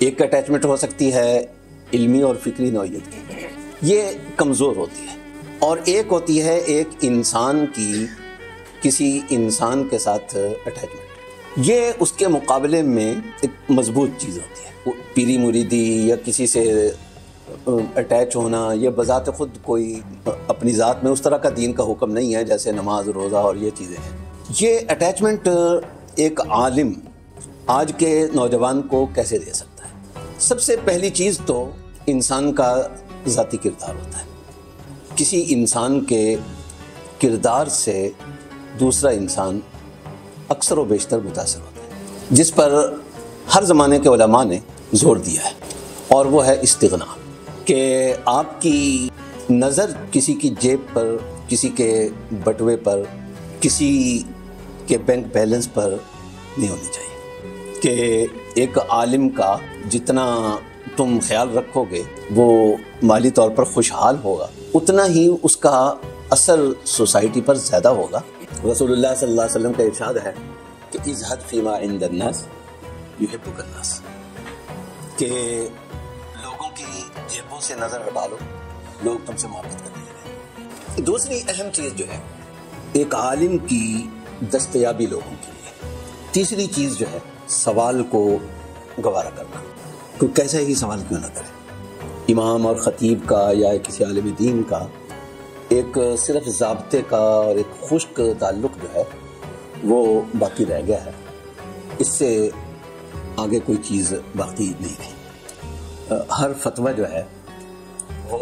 ایک اٹیچمنٹ ہو سکتی ہے علمی اور فکری نوعیت کی، یہ کمزور ہوتی ہے، اور ایک ہوتی ہے ایک انسان کی کسی انسان کے ساتھ اٹیچمنٹ، یہ اس کے مقابلے میں ایک مضبوط چیز ہوتی ہے۔ وہ پیری مریدی یا کسی سے اٹیچ ہونا یہ بذات خود کوئی اپنی ذات میں اس طرح کا دین کا حکم نہیں ہے جیسے نماز روزہ اور یہ چیزیں ہیں۔ یہ اٹیچمنٹ ایک عالم آج کے نوجوان کو کیسے دے سکتا ہے؟ سب سے پہلی چیز تو انسان کا ذاتی کردار ہوتا ہے۔ کسی انسان کے کردار سے دوسرا انسان اکثر و بیشتر متاثر ہوتا ہے، جس پر ہر زمانے کے علماء نے زور دیا ہے، اور وہ ہے استغنا، کہ آپ کی نظر کسی کی جیب پر، کسی کے بٹوے پر، کسی کے بینک بیلنس پر نہیں ہونی چاہیے، کہ ایک عالم کا جتنا تم خیال رکھو گے وہ مالی طور پر خوشحال ہوگا، اتنا ہی اس کا اثر سوسائٹی پر زیادہ ہوگا۔ رسول اللہ صلی اللہ علیہ وسلم کا ارشاد ہے کہ ازہد فیما عند الناس یحبک الناس، کہ لوگوں کی جیبوں سے نظر ہٹا لو، لوگ تم سے محبت کرنے لگیں۔ دوسری اہم چیز جو ہے ایک عالم کی دستیابی لوگوں کے لیے۔ تیسری چیز جو ہے سوال کو گوارا کرنا، کوئی کیسا ہی سوال کیوں نہ کرے۔ امام اور خطیب کا یا کسی عالم دین کا ایک صرف ضابطے کا اور ایک خشک تعلق جو ہے وہ باقی رہ گیا ہے، اس سے آگے کوئی چیز باقی نہیں تھی۔ ہر فتویٰ جو ہے وہ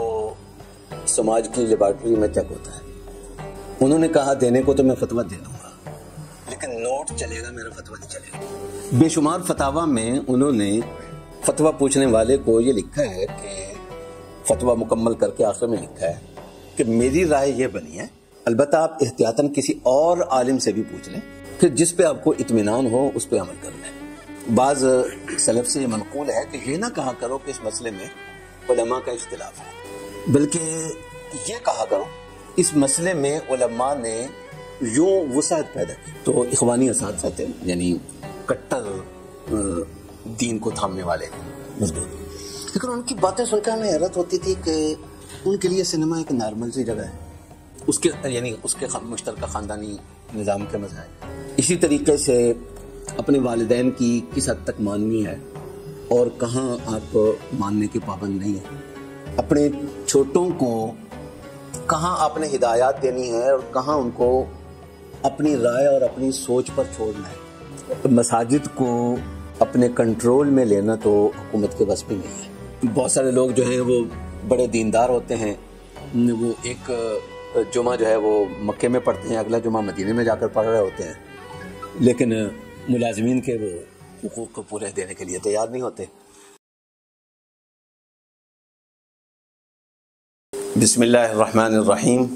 سماج کی لیبارٹری میں چیک ہوتا ہے۔ انہوں نے کہا دینے کو تو میں فتویٰ دے دوں گا، لیکن نوٹ چلے گا، میرا فتویٰ نہیں چلے گا۔ بے شمار فتاویٰ میں انہوں نے فتویٰ پوچھنے والے کو یہ لکھا ہے کہ فتویٰ مکمل کر کے آخر میں لکھا ہے کہ میری رائے یہ بنی ہے، البتہ آپ احتیاطاً کسی اور عالم سے بھی پوچھ لیں کہ جس پہ آپ کو اطمینان ہو اس پہ عمل کر لیں۔ بعض سلف سے یہ منقول ہے کہ یہ نہ کہا کرو کہ اس مسئلے میں علماء کا اختلاف ہے، بلکہ یہ کہا کرو اس مسئلے میں علماء نے یوں وسعت پیدا کی۔ تو اخوانی اساتذہ تھے، یعنی کٹر دین کو تھامنے والے مضبوط، لیکن ان کی باتیں سن کر ہمیں حیرت ہوتی تھی کہ ان کے لیے سنیما ایک نارمل سی جگہ ہے، اس کے یعنی اس کے مشترکہ خاندانی نظام کے مزاج۔ اسی طریقے سے اپنے والدین کی کس حد تک ماننی ہے اور کہاں آپ ماننے کے پابند نہیں ہیں، اپنے چھوٹوں کو کہاں آپ نے ہدایات دینی ہے اور کہاں ان کو اپنی رائے اور اپنی سوچ پر چھوڑنا ہے۔ مساجد کو اپنے کنٹرول میں لینا تو حکومت کے بس میں نہیں ہے۔ بہت سارے لوگ جو ہیں وہ بڑے دیندار ہوتے ہیں، وہ ایک جمعہ جو ہے وہ مکے میں پڑھتے ہیں، اگلا جمعہ مدینے میں جا کر پڑھ رہے ہوتے ہیں، لیکن ملازمین کے وہ حقوق کو پورے دینے کے لیے تیار نہیں ہوتے۔ بسم اللہ الرحمن الرحیم،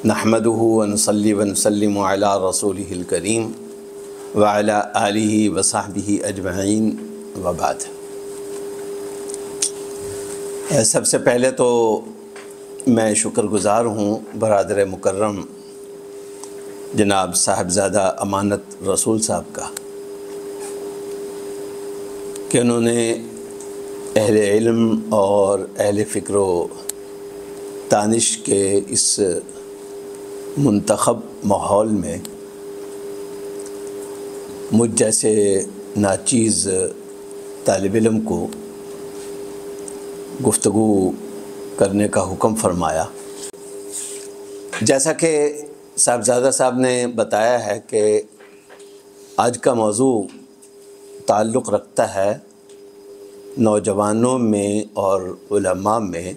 نحمدہ ونصلی ونسلم علی رسولہ الکریم وعلی آلہ وصحبہ اجمعین وبعد۔ سب سے پہلے تو میں شکر گزار ہوں برادر مکرم جناب صاحبزادہ امانت رسول صاحب کا کہ انہوں نے اہل علم اور اہل فکر و دانش کے اس منتخب ماحول میں مجھ جیسے ناچیز طالب علم کو گفتگو کرنے کا حکم فرمایا۔ جیسا کہ صاحبزادہ صاحب نے بتایا ہے کہ آج کا موضوع تعلق رکھتا ہے نوجوانوں میں اور علماء میں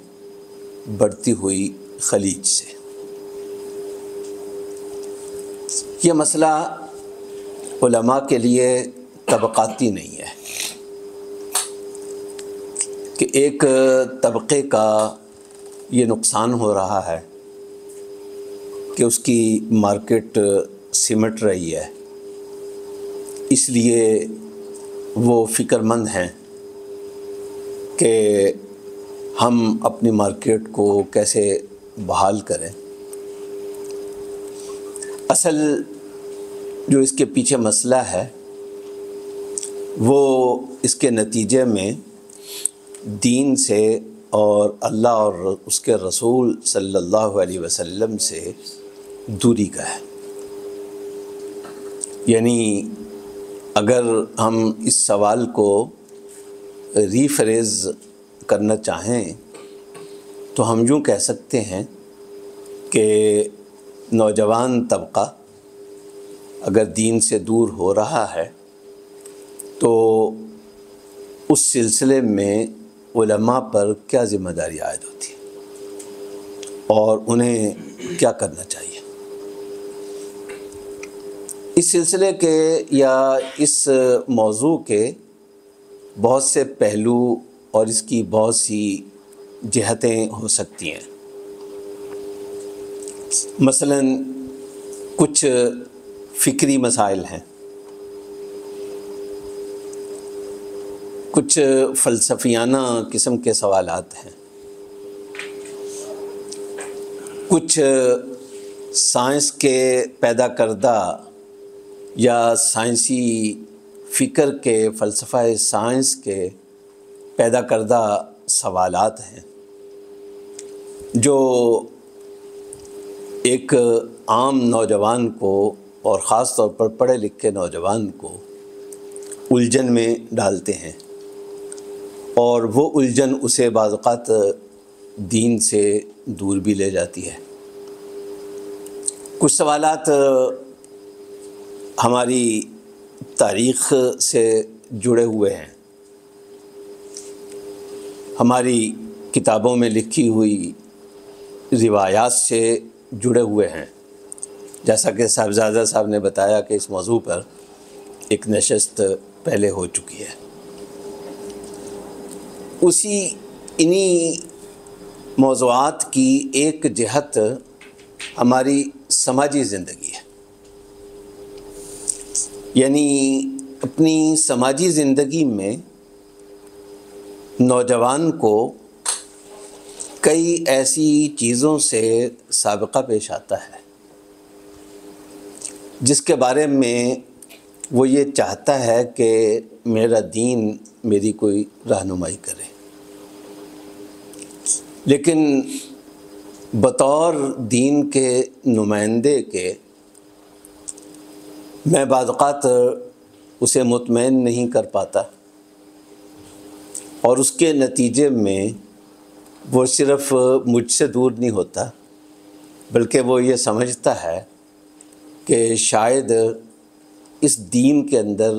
بڑھتی ہوئی خلیج سے۔ یہ مسئلہ علماء کے لیے طبقاتی نہیں ہے کہ ایک طبقے کا یہ نقصان ہو رہا ہے کہ اس کی مارکیٹ سمٹ رہی ہے، اس لیے وہ فکر مند ہیں کہ ہم اپنی مارکیٹ کو کیسے بحال کریں۔ اصل جو اس کے پیچھے مسئلہ ہے وہ اس کے نتیجے میں دین سے اور اللہ اور اس کے رسول صلی اللہ علیہ وسلم سے دوری کا ہے۔ یعنی اگر ہم اس سوال کو ریفریز کرنا چاہیں تو ہم یوں کہہ سکتے ہیں کہ نوجوان طبقہ اگر دین سے دور ہو رہا ہے تو اس سلسلے میں علماء پر کیا ذمہ داری عائد ہوتی ہے اور انہیں کیا کرنا چاہیے۔ اس سلسلے کے یا اس موضوع کے بہت سے پہلو اور اس کی بہت سی جہتیں ہو سکتی ہیں۔ مثلاً کچھ فکری مسائل ہیں، کچھ فلسفیانہ قسم کے سوالات ہیں، کچھ سائنس کے پیدا کردہ یا سائنسی فکر کے فلسفہ سائنس کے پیدا کردہ سوالات ہیں جو ایک عام نوجوان کو اور خاص طور پر پڑھے لکھے نوجوان کو الجھن میں ڈالتے ہیں، اور وہ الجھن اسے بعض اوقات دین سے دور بھی لے جاتی ہے۔ کچھ سوالات ہماری تاریخ سے جڑے ہوئے ہیں، ہماری کتابوں میں لکھی ہوئی روایات سے جڑے ہوئے ہیں، جیسا کہ صاحبزادہ صاحب نے بتایا کہ اس موضوع پر ایک نشست پہلے ہو چکی ہے۔ انہی موضوعات کی ایک جہت ہماری سماجی زندگی ہے، یعنی اپنی سماجی زندگی میں نوجوان کو کئی ایسی چیزوں سے سابقہ پیش آتا ہے جس کے بارے میں وہ یہ چاہتا ہے کہ میرا دین میری کوئی رہنمائی کرے، لیکن بطور دین کے نمائندے کے میں بعض اوقات اسے مطمئن نہیں کر پاتا، اور اس کے نتیجے میں وہ صرف مجھ سے دور نہیں ہوتا بلکہ وہ یہ سمجھتا ہے کہ شاید اس دین کے اندر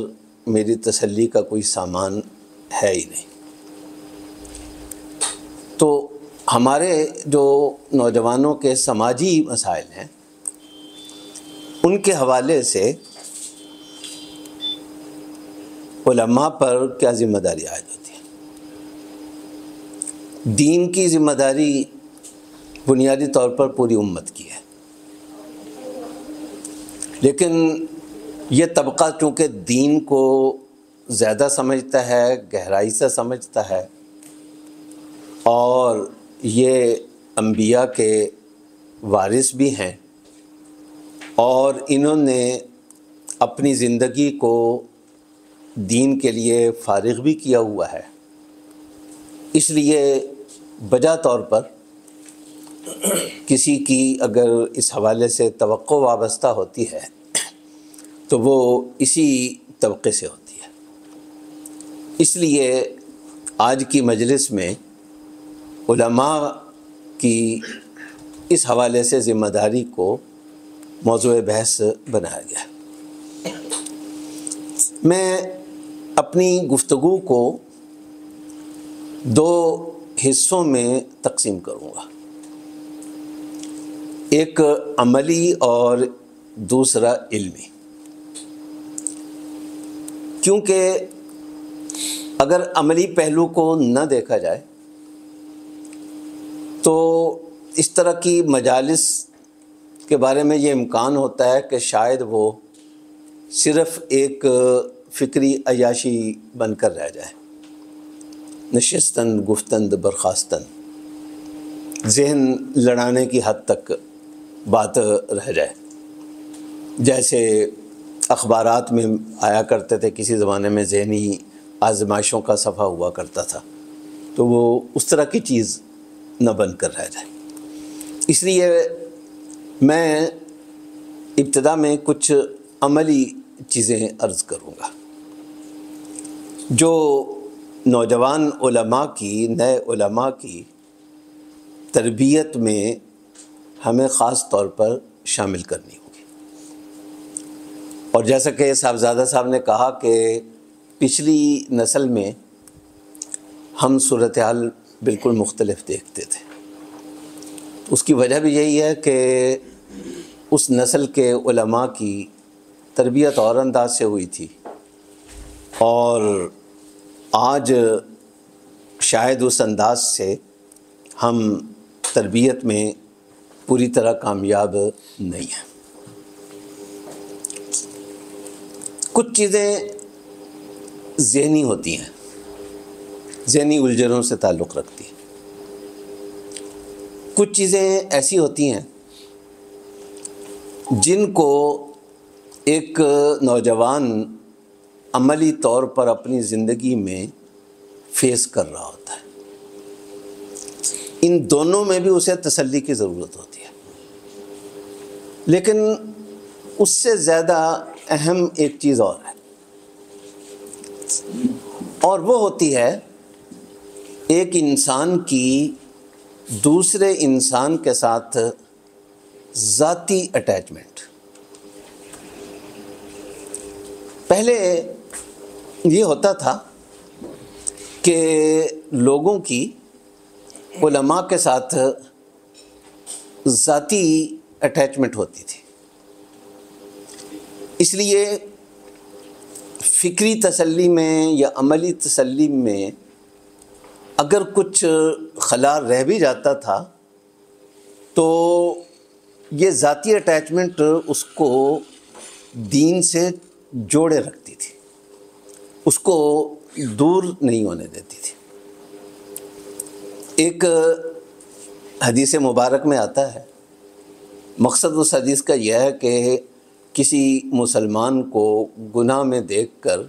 میری تسلی کا کوئی سامان ہے ہی نہیں۔ تو ہمارے جو نوجوانوں کے سماجی مسائل ہیں ان کے حوالے سے علماء پر کیا ذمہ داری عائد ہوتی ہے۔ دین کی ذمہ داری بنیادی طور پر پوری امت کی ہے، لیکن یہ طبقہ چونکہ دین کو زیادہ سمجھتا ہے، گہرائی سے سمجھتا ہے، اور یہ انبیاء کے وارث بھی ہیں، اور انہوں نے اپنی زندگی کو دین کے لیے فارغ بھی کیا ہوا ہے، اس لیے بجا طور پر کسی کی اگر اس حوالے سے توقع وابستہ ہوتی ہے تو وہ اسی طبقے سے ہوتی ہے۔ اس لیے آج کی مجلس میں علماء کی اس حوالے سے ذمہ داری کو موضوع بحث بنایا گیا۔ میں اپنی گفتگو کو دو حصوں میں تقسیم کروں گا، ایک عملی اور دوسرا علمی، کیونکہ اگر عملی پہلو کو نہ دیکھا جائے تو اس طرح کی مجالس کے بارے میں یہ امکان ہوتا ہے کہ شاید وہ صرف ایک فکری عیاشی بن کر رہ جائے، نشستن گفتند برخاستن، ذہن لڑانے کی حد تک بات رہ جائے۔ جیسے اخبارات میں آیا کرتے تھے، کسی زمانے میں ذہنی آزمائشوں کا صفحہ ہوا کرتا تھا، تو وہ اس طرح کی چیز نہ بن کر رہ جائے۔ اس لیے میں ابتدا میں کچھ عملی چیزیں عرض کروں گا جو نوجوان علماء کی، نئے علماء کی تربیت میں ہمیں خاص طور پر شامل کرنی ہوگی۔ اور جیسا کہ صاحبزادہ صاحب نے کہا کہ پچھلی نسل میں ہم صورتحال بالکل مختلف دیکھتے تھے، اس کی وجہ بھی یہی ہے کہ اس نسل کے علماء کی تربیت اور انداز سے ہوئی تھی، اور آج شاید اس انداز سے ہم تربیت میں پوری طرح کامیاب نہیں ہیں۔ کچھ چیزیں ذہنی ہوتی ہیں، ذہنی الجھنوں سے تعلق رکھتی ہیں۔ کچھ چیزیں ایسی ہوتی ہیں جن کو ایک نوجوان عملی طور پر اپنی زندگی میں فیس کر رہا ہوتا ہے۔ ان دونوں میں بھی اسے تسلی کی ضرورت ہوتی ہے، لیکن اس سے زیادہ اہم ایک چیز اور ہے، اور وہ ہوتی ہے ایک انسان کی دوسرے انسان کے ساتھ ذاتی اٹیچمنٹ۔ پہلے یہ ہوتا تھا کہ لوگوں کی علماء کے ساتھ ذاتی اٹیچمنٹ ہوتی تھی، اس لیے فکری تسلی میں یا عملی تسلی میں اگر کچھ خلا رہ بھی جاتا تھا تو یہ ذاتی اٹیچمنٹ اس کو دین سے جوڑے رکھتی تھی، اس کو دور نہیں ہونے دیتی تھی۔ ایک حدیث مبارک میں آتا ہے، مقصد اس حدیث کا یہ ہے کہ کسی مسلمان کو گناہ میں دیکھ کر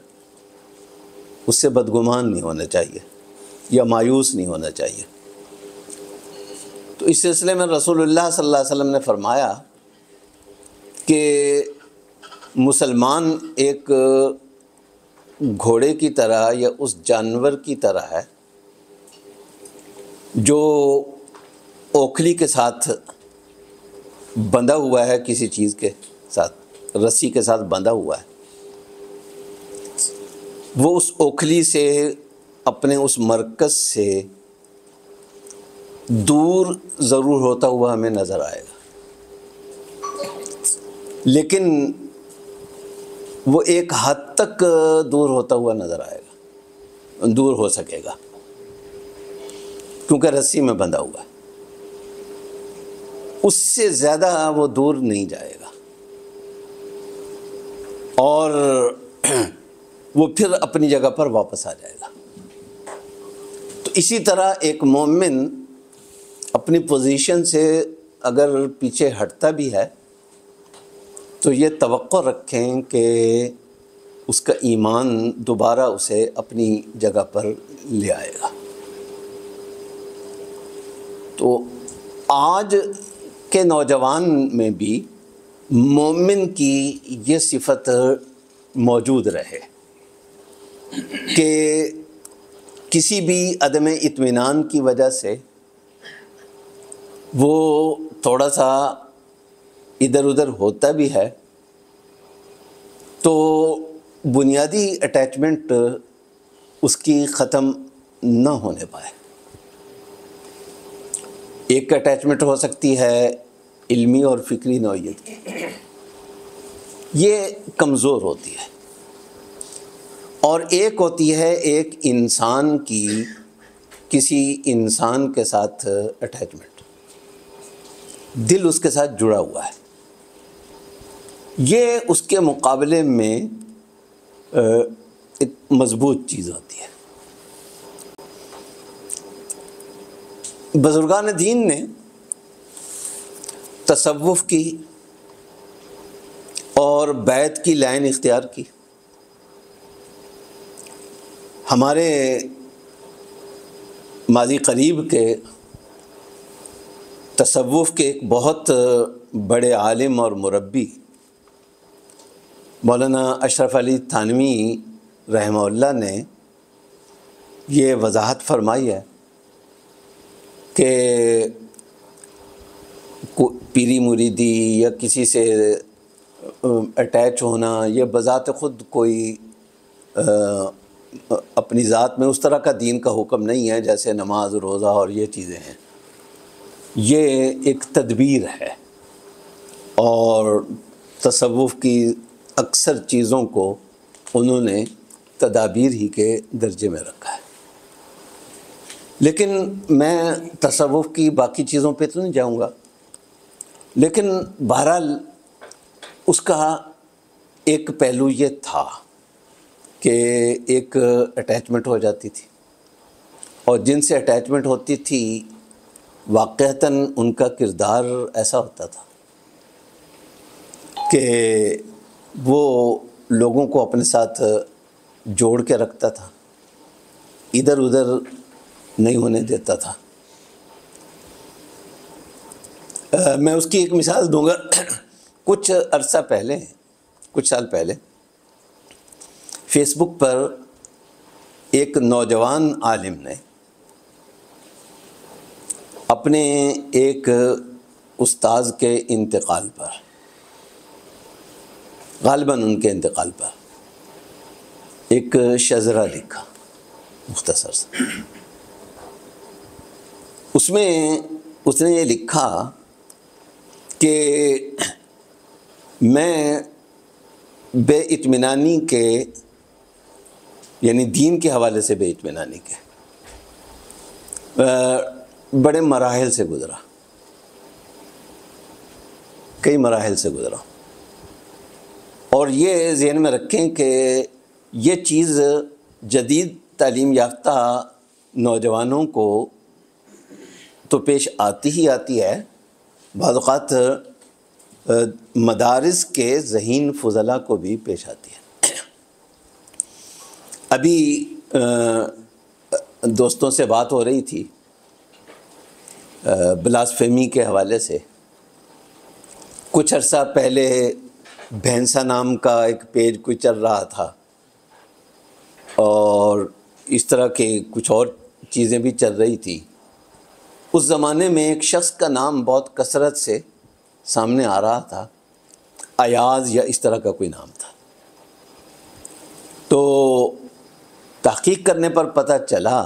اس سے بدگمان نہیں ہونا چاہیے یا مایوس نہیں ہونا چاہیے۔ تو اس سلسلے میں رسول اللہ صلی اللہ علیہ وسلم نے فرمایا کہ مسلمان ایک گھوڑے کی طرح یا اس جانور کی طرح ہے جو اوکھلی کے ساتھ بندھا ہوا ہے، کسی چیز کے ساتھ، رسی کے ساتھ بندھا ہوا ہے۔ وہ اس اوکھلی سے، اپنے اس مرکز سے دور ضرور ہوتا ہوا ہمیں نظر آئے گا، لیکن وہ ایک حد تک دور ہوتا ہوا نظر آئے گا، دور ہو سکے گا، کیونکہ رسی میں بندھا ہوا ہے۔ اس سے زیادہ وہ دور نہیں جائے گا، اور وہ پھر اپنی جگہ پر واپس آ جائے گا۔ تو اسی طرح ایک مومن اپنی پوزیشن سے اگر پیچھے ہٹتا بھی ہے تو یہ توقع رکھیں کہ اس کا ایمان دوبارہ اسے اپنی جگہ پر لے آئے گا۔ تو آج کے نوجوان میں بھی مومن کی یہ صفت موجود رہے کہ کسی بھی عدم اطمینان کی وجہ سے وہ تھوڑا سا ادھر ادھر ہوتا بھی ہے تو بنیادی اٹیچمنٹ اس کی ختم نہ ہونے پائے۔ ایک اٹیچمنٹ ہو سکتی ہے علمی اور فکری نوعیت کی، یہ کمزور ہوتی ہے، اور ایک ہوتی ہے ایک انسان کی کسی انسان کے ساتھ اٹیچمنٹ، دل اس کے ساتھ جڑا ہوا ہے۔ یہ اس کے مقابلے میں ایک مضبوط چیز ہوتی ہے۔ بزرگان دین نے تصوف کی اور بیعت کی لائن اختیار کی. ہمارے ماضی قریب کے تصوف کے ایک بہت بڑے عالم اور مربی مولانا اشرف علی تھانوی رحمہ اللہ نے یہ وضاحت فرمائی ہے کہ پیری مریدی یا کسی سے اٹیچ ہونا یہ بذات خود کوئی اپنی ذات میں اس طرح کا دین کا حکم نہیں ہے جیسے نماز روزہ اور یہ چیزیں ہیں. یہ ایک تدبیر ہے اور تصوف کی اکثر چیزوں کو انہوں نے تدابیر ہی کے درجے میں رکھا ہے. لیکن میں تصوف کی باقی چیزوں پہ تو نہیں جاؤں گا، لیکن بہرحال اس کا ایک پہلو یہ تھا کہ ایک اٹیچمنٹ ہو جاتی تھی، اور جن سے اٹیچمنٹ ہوتی تھی واقعتاً ان کا کردار ایسا ہوتا تھا کہ وہ لوگوں کو اپنے ساتھ جوڑ کے رکھتا تھا، ادھر ادھر نہیں ہونے دیتا تھا. میں اس کی ایک مثال دوں گا. کچھ عرصہ پہلے، کچھ سال پہلے فیس بک پر ایک نوجوان عالم نے اپنے ایک استاذ کے انتقال پر، غالباً ان کے انتقال پر، ایک شذرہ لکھا مختصر سے. اس میں اس نے یہ لکھا کہ میں بے اطمینانی کے، یعنی دین کے حوالے سے بے اطمینانی کے بڑے مراحل سے گزرا، کئی مراحل سے گزرا. اور یہ ذہن میں رکھیں کہ یہ چیز جدید تعلیم یافتہ نوجوانوں کو تو پیش آتی ہی آتی ہے، بعض اوقات مدارس کے ذہین فضلاء کو بھی پیش آتی ہے. ابھی دوستوں سے بات ہو رہی تھی بلاسفیمی کے حوالے سے. کچھ عرصہ پہلے بھینسا نام کا ایک پیج کوئی چل رہا تھا، اور اس طرح کے کچھ اور چیزیں بھی چل رہی تھی. اس زمانے میں ایک شخص کا نام بہت کثرت سے سامنے آ رہا تھا، ایاز یا اس طرح کا کوئی نام تھا. تو تحقیق کرنے پر پتہ چلا،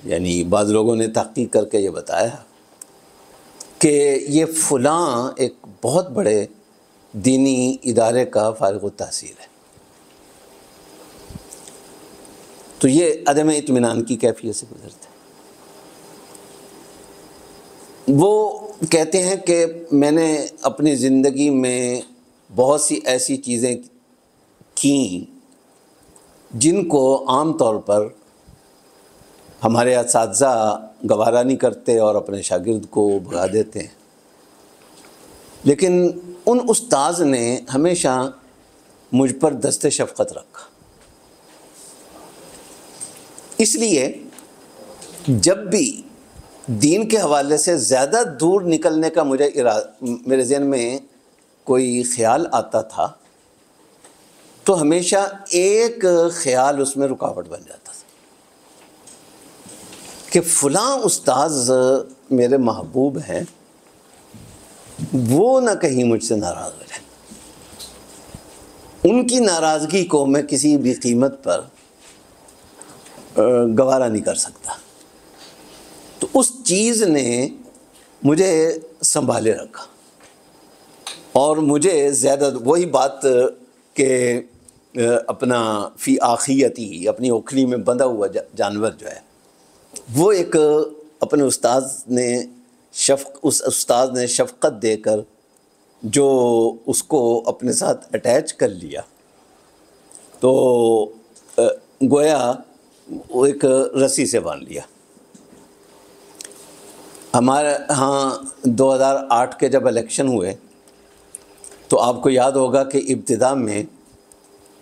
یعنی بعض لوگوں نے تحقیق کر کے یہ بتایا کہ یہ فلاں ایک بہت بڑے دینی ادارے کا فارغ التحصیل ہے. تو یہ عدم اطمینان کی کیفیت سے گزرتے ہیں. وہ کہتے ہیں کہ میں نے اپنی زندگی میں بہت سی ایسی چیزیں کیں جن کو عام طور پر ہمارے اساتذہ گوارا نہیں کرتے اور اپنے شاگرد کو بھگا دیتے ہیں، لیکن ان استاذ نے ہمیشہ مجھ پر دست شفقت رکھا. اس لیے جب بھی دین کے حوالے سے زیادہ دور نکلنے کا میرے ذہن میں کوئی خیال آتا تھا تو ہمیشہ ایک خیال اس میں رکاوٹ بن جاتا تھا کہ فلاں استاذ میرے محبوب ہیں، وہ نہ کہیں مجھ سے ناراض ہو جائیں. ان کی ناراضگی کو میں کسی بھی قیمت پر گوارا نہیں کر سکتا. تو اس چیز نے مجھے سنبھالے رکھا، اور مجھے زیادہ وہی بات کہ اپنا فی آخیتی، اپنی اوکھلی میں بندھا ہوا جانور جو ہے، وہ ایک اپنے اس استاذ نے شفقت دے کر جو اس کو اپنے ساتھ اٹیچ کر لیا، تو گویا وہ ایک رسی سے باندھ لیا. ہمارے ہاں 2008 کے جب الیکشن ہوئے تو آپ کو یاد ہوگا کہ ابتدا میں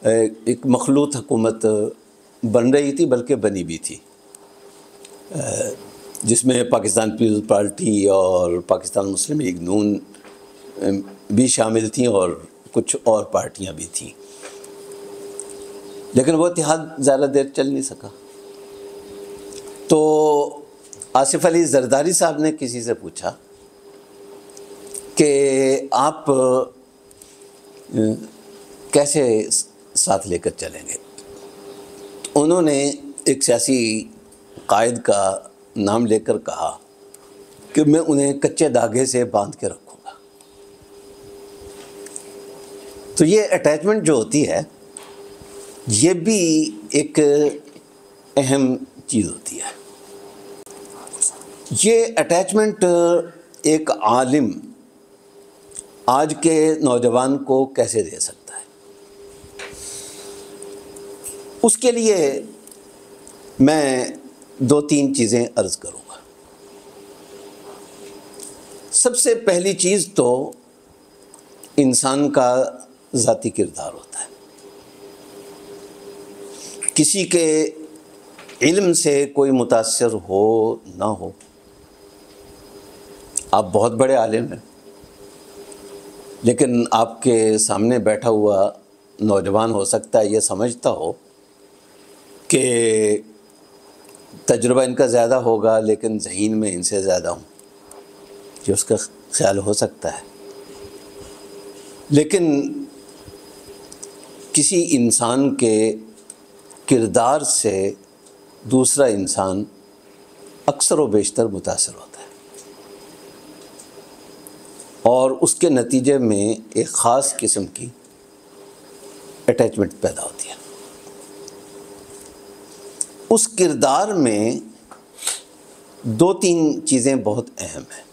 ایک مخلوط حکومت بن رہی تھی، بلکہ بنی بھی تھی، جس میں پاکستان پیپلز پارٹی اور پاکستان مسلم لیگ نون بھی شامل تھیں اور کچھ اور پارٹیاں بھی تھیں، لیکن وہ اتحاد زیادہ دیر چل نہیں سکا۔ تو آصف علی زرداری صاحب نے کسی سے پوچھا کہ آپ کیسے ساتھ لے کر چلیں گے؟ انہوں نے ایک سیاسی قائد کا نام لے کر کہا کہ میں انہیں کچے دھاگے سے باندھ کے رکھوں گا۔ تو یہ اٹیچمنٹ جو ہوتی ہے یہ بھی ایک اہم چیز ہوتی ہے۔ یہ اٹیچمنٹ ایک عالم آج کے نوجوان کو کیسے دے سکتا ہے؟ اس کے لیے میں 2-3 چیزیں عرض کروں گا۔ سب سے پہلی چیز تو انسان کا ذاتی کردار ہوتا ہے۔ کسی کے علم سے کوئی متاثر ہو نہ ہو، آپ بہت بڑے عالم ہیں، لیکن آپ کے سامنے بیٹھا ہوا نوجوان ہو سکتا ہے یہ سمجھتا ہو کہ تجربہ ان کا زیادہ ہوگا لیکن ذہین میں ان سے زیادہ ہوں، یہ اس کا خیال ہو سکتا ہے۔ لیکن کسی انسان کے کردار سے دوسرا انسان اکثر و بیشتر متاثر ہوتا ہے، اور اس کے نتیجے میں ایک خاص قسم کی اٹیچمنٹ پیدا ہوتی ہے۔ اس کردار میں 2-3 چیزیں بہت اہم ہیں۔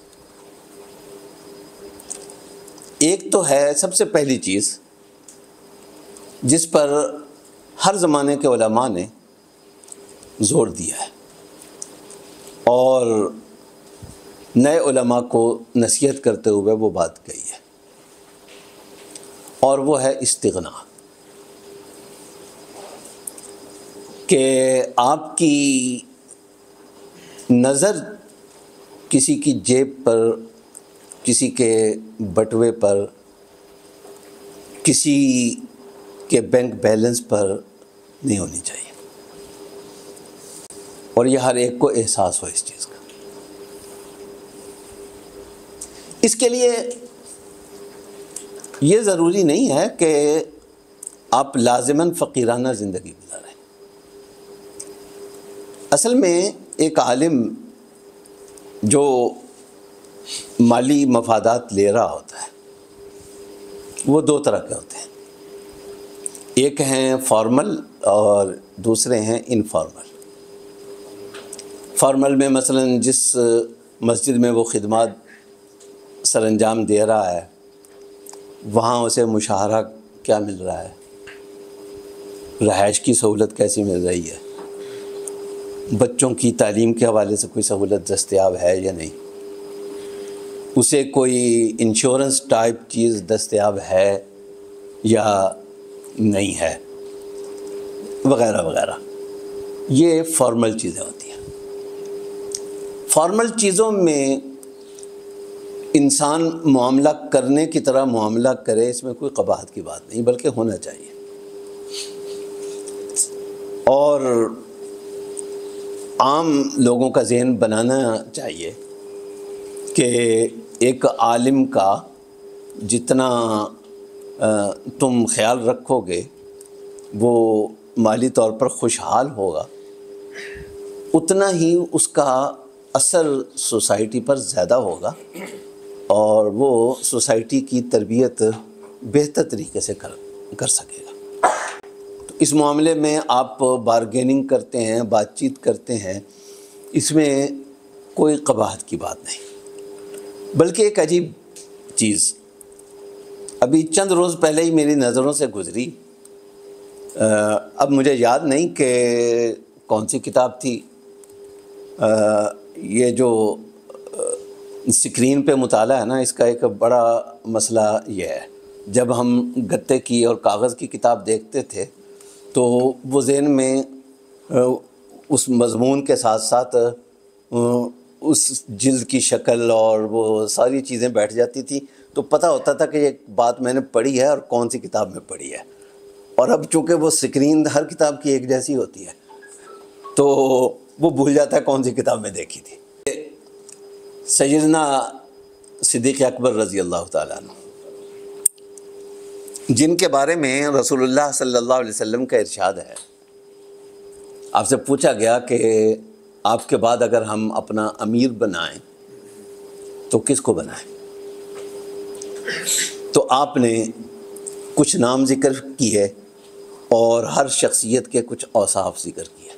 ایک تو ہے سب سے پہلی چیز جس پر ہر زمانے کے علماء نے زور دیا ہے اور نئے علماء کو نصیحت کرتے ہوئے وہ بات کہی ہے، اور وہ ہے استغنا، کہ آپ کی نظر کسی کی جیب پر، کسی کے بٹوے پر، کسی کے بینک بیلنس پر نہیں ہونی چاہیے، اور یہ ہر ایک کو احساس ہو اس چیز کا۔ اس کے لیے یہ ضروری نہیں ہے کہ آپ لازماً فقیرانہ زندگی گزاریں۔ اصل میں ایک عالم جو مالی مفادات لے رہا ہوتا ہے وہ 2 طرح کے ہوتے ہیں، ایک ہیں فارمل اور دوسرے ہیں انفارمل۔ فارمل میں مثلاً جس مسجد میں وہ خدمات سر انجام دے رہا ہے وہاں اسے مشاہرہ کیا مل رہا ہے، رہائش کی سہولت کیسی مل رہی ہے، بچوں کی تعلیم کے حوالے سے کوئی سہولت دستیاب ہے یا نہیں، اسے کوئی انشورنس ٹائپ چیز دستیاب ہے یا نہیں ہے، وغیرہ وغیرہ۔ یہ فارمل چیزیں ہوتی ہیں۔ فارمل چیزوں میں انسان معاملہ کرنے کی طرح معاملہ کرے، اس میں کوئی قباحت کی بات نہیں، بلکہ ہونا چاہیے۔ اور عام لوگوں کا ذہن بنانا چاہیے کہ ایک عالم کا جتنا تم خیال رکھو گے وہ مالی طور پر خوشحال ہوگا، اتنا ہی اس کا اثر سوسائٹی پر زیادہ ہوگا اور وہ سوسائٹی کی تربیت بہتر طریقے سے کر سکے گا۔ تو اس معاملے میں آپ بارگیننگ کرتے ہیں، بات چیت کرتے ہیں، اس میں کوئی قباحت کی بات نہیں، بلکہ ایک عجیب چیز ابھی چند روز پہلے ہی میری نظروں سے گزری، اب مجھے یاد نہیں کہ کون سی کتاب تھی، یہ جو اسکرین پہ مطالعہ ہے نا، اس کا ایک بڑا مسئلہ یہ ہے جب ہم گتے کی اور کاغذ کی کتاب دیکھتے تھے تو وہ ذہن میں اس مضمون کے ساتھ ساتھ اس جلد کی شکل اور وہ ساری چیزیں بیٹھ جاتی تھی، تو پتہ ہوتا تھا کہ یہ بات میں نے پڑھی ہے اور کون سی کتاب میں پڑھی ہے۔ اور اب چونکہ وہ سکرین ہر کتاب کی ایک جیسی ہوتی ہے تو وہ بھول جاتا ہے کون سی کتاب میں دیکھی تھی۔ سیدنا صدیق اکبر رضی اللہ تعالیٰ عنہ، جن کے بارے میں رسول اللہ صلی اللہ علیہ وسلم کا ارشاد ہے، آپ سے پوچھا گیا کہ آپ کے بعد اگر ہم اپنا امیر بنائیں تو کس کو بنائیں؟ تو آپ نے کچھ نام ذکر کیے اور ہر شخصیت کے کچھ اوصاف ذکر کیے۔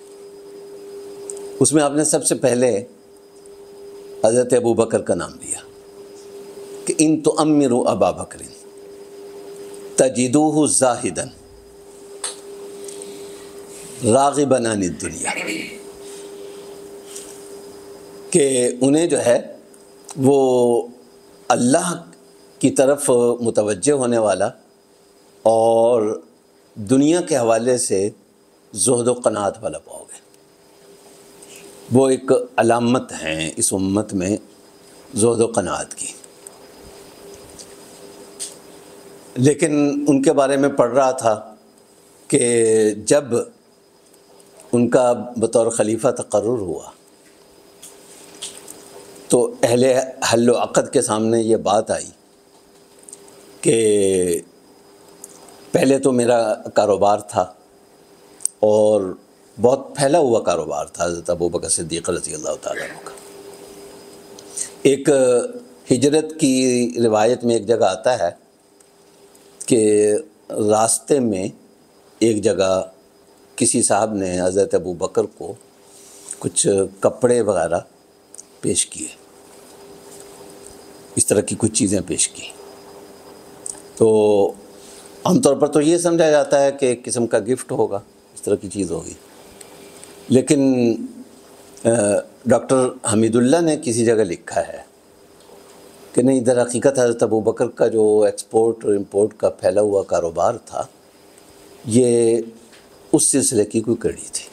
اس میں آپ نے سب سے پہلے حضرت ابو بکر کا نام لیا کہ ان تؤمروا ابا بکر تجدوہ زاہدا راغبا عن الدنیا، کہ انہیں جو ہے وہ اللہ کی طرف متوجہ ہونے والا اور دنیا کے حوالے سے زہد و قناعت والا پاؤ گے۔ وہ ایک علامت ہیں اس امت میں زہد و قناعت کی۔ لیکن ان کے بارے میں پڑھ رہا تھا کہ جب ان کا بطور خلیفہ تقرر ہوا تو اہل حل و عقد کے سامنے یہ بات آئی کہ پہلے تو میرا کاروبار تھا اور بہت پھیلا ہوا کاروبار تھا حضرت ابو بکر صدیق رضی اللہ تعالیٰ عنہ کا۔ ایک ہجرت کی روایت میں ایک جگہ آتا ہے کہ راستے میں ایک جگہ کسی صاحب نے حضرت ابو بکر کو کچھ کپڑے وغیرہ پیش کیے، اس طرح کی کچھ چیزیں پیش کی۔ تو عام طور پر تو یہ سمجھا جاتا ہے کہ ایک قسم کا گفٹ ہوگا، اس طرح کی چیز ہوگی، لیکن ڈاکٹر حمید اللہ نے کسی جگہ لکھا ہے کہ نہیں، در حقیقت حضرت ابو بکر کا جو ایکسپورٹ اور امپورٹ کا پھیلا ہوا کاروبار تھا یہ اس سلسلے کی کوئی کڑی تھی،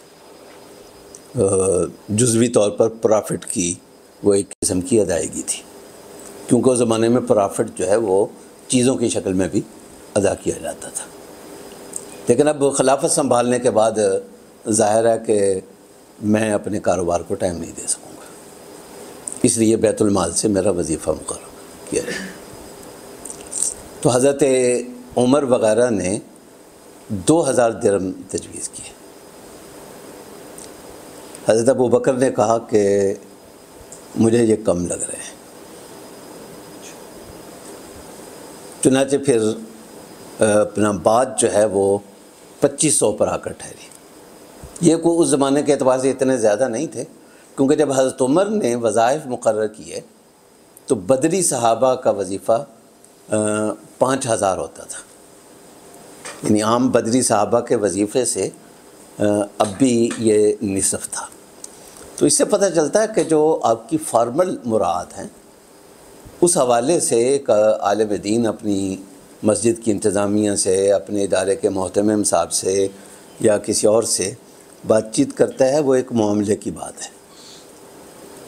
جزوی طور پر پرافٹ کی وہ ایک قسم کی ادائیگی تھی، کیونکہ اس زمانے میں پرافٹ جو ہے وہ چیزوں کی شکل میں بھی ادا کیا جاتا تھا۔ لیکن اب خلافت سنبھالنے کے بعد ظاہر ہے کہ میں اپنے کاروبار کو ٹائم نہیں دے سکوں گا، اس لیے بیت المال سے میرا وظیفہ مقرر کیا جائے۔ تو حضرت عمر وغیرہ نے 2000 درہم تجویز کی۔ حضرت ابو بکر نے کہا کہ مجھے یہ کم لگ رہے ہیں، چنانچہ پھر اپنا بات جو ہے وہ 2500 پر آ کر ٹھہری۔ یہ کوئی اس زمانے کے اعتبار سے اتنے زیادہ نہیں تھے، کیونکہ جب حضرت عمر نے وظائف مقرر کیے تو بدری صحابہ کا وظیفہ 5000 ہوتا تھا، یعنی عام بدری صحابہ کے وظیفے سے اب بھی یہ نصف تھا۔ تو اس سے پتہ چلتا ہے کہ جو آپ کی فارمل مراعات ہیں اس حوالے سے ایک عالم دین اپنی مسجد کی انتظامیہ سے، اپنے ادارے کے محتمم صاحب سے یا کسی اور سے بات چیت کرتا ہے، وہ ایک معاملے کی بات ہے،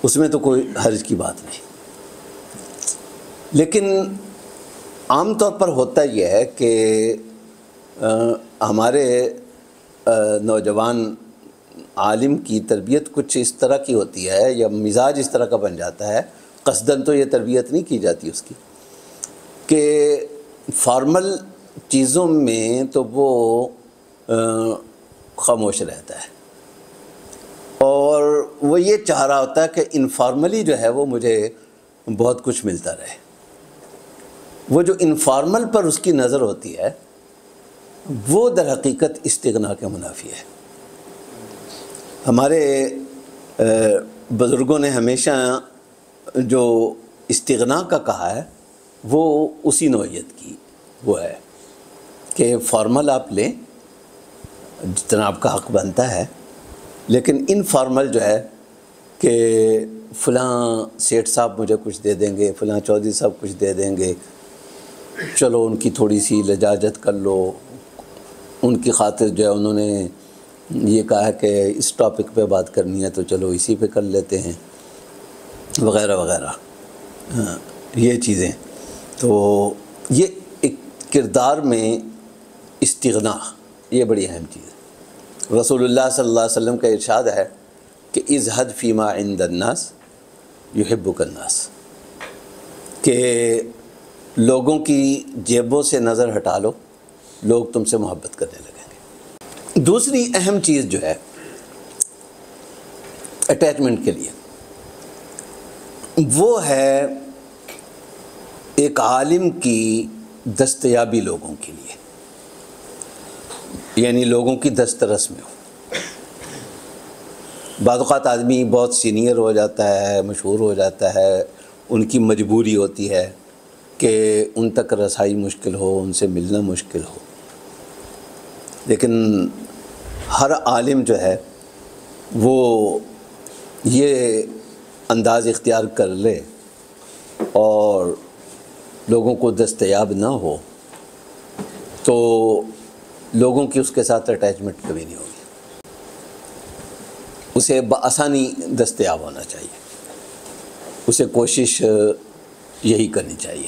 اس میں تو کوئی حرج کی بات نہیں۔ لیکن عام طور پر ہوتا یہ ہے کہ ہمارے نوجوان عالم کی تربیت کچھ اس طرح کی ہوتی ہے یا مزاج اس طرح کا بن جاتا ہے، قصداً تو یہ تربیت نہیں کی جاتی اس کی، کہ فارمل چیزوں میں تو وہ خاموش رہتا ہے اور وہ یہ چاہ رہا ہوتا ہے کہ انفارملی جو ہے وہ مجھے بہت کچھ ملتا رہے۔ وہ جو انفارمل پر اس کی نظر ہوتی ہے وہ در حقیقت استغنا کے منافی ہے۔ ہمارے بزرگوں نے ہمیشہ جو استغنا کا کہا ہے وہ اسی نوعیت کی وہ ہے کہ فارمل آپ لیں جتنا آپ کا حق بنتا ہے، لیکن انفارمل جو ہے کہ فلاں سیٹھ صاحب مجھے کچھ دے دیں گے، فلاں چودھری صاحب کچھ دے دیں گے، چلو ان کی تھوڑی سی لجاجت کر لو، ان کی خاطر جو ہے انہوں نے یہ کہا ہے کہ اس ٹاپک پہ بات کرنی ہے تو چلو اسی پہ کر لیتے ہیں، وغیرہ وغیرہ، یہ چیزیں۔ تو یہ ایک کردار میں استغنا، یہ بڑی اہم چیز ہے۔ رسول اللہ صلی اللہ علیہ وسلم کا ارشاد ہے کہ ازہد فیما عند الناس یحبک الناس، کہ لوگوں کی جیبوں سے نظر ہٹا لو، لوگ تم سے محبت کرنے لگیں گے۔ دوسری اہم چیز جو ہے اٹیچمنٹ کے لیے، وہ ہے ایک عالم کی دستیابی لوگوں کے لیے، یعنی لوگوں کی دسترس میں ہو۔ بعض اوقات آدمی بہت سینئر ہو جاتا ہے، مشہور ہو جاتا ہے، ان کی مجبوری ہوتی ہے کہ ان تک رسائی مشکل ہو، ان سے ملنا مشکل ہو، لیکن ہر عالم جو ہے وہ یہ انداز اختیار کر لے اور لوگوں کو دستیاب نہ ہو تو لوگوں کی اس کے ساتھ اٹیچمنٹ کبھی نہیں ہوگی۔ اسے بآسانی دستیاب ہونا چاہیے، اسے کوشش یہی کرنی چاہیے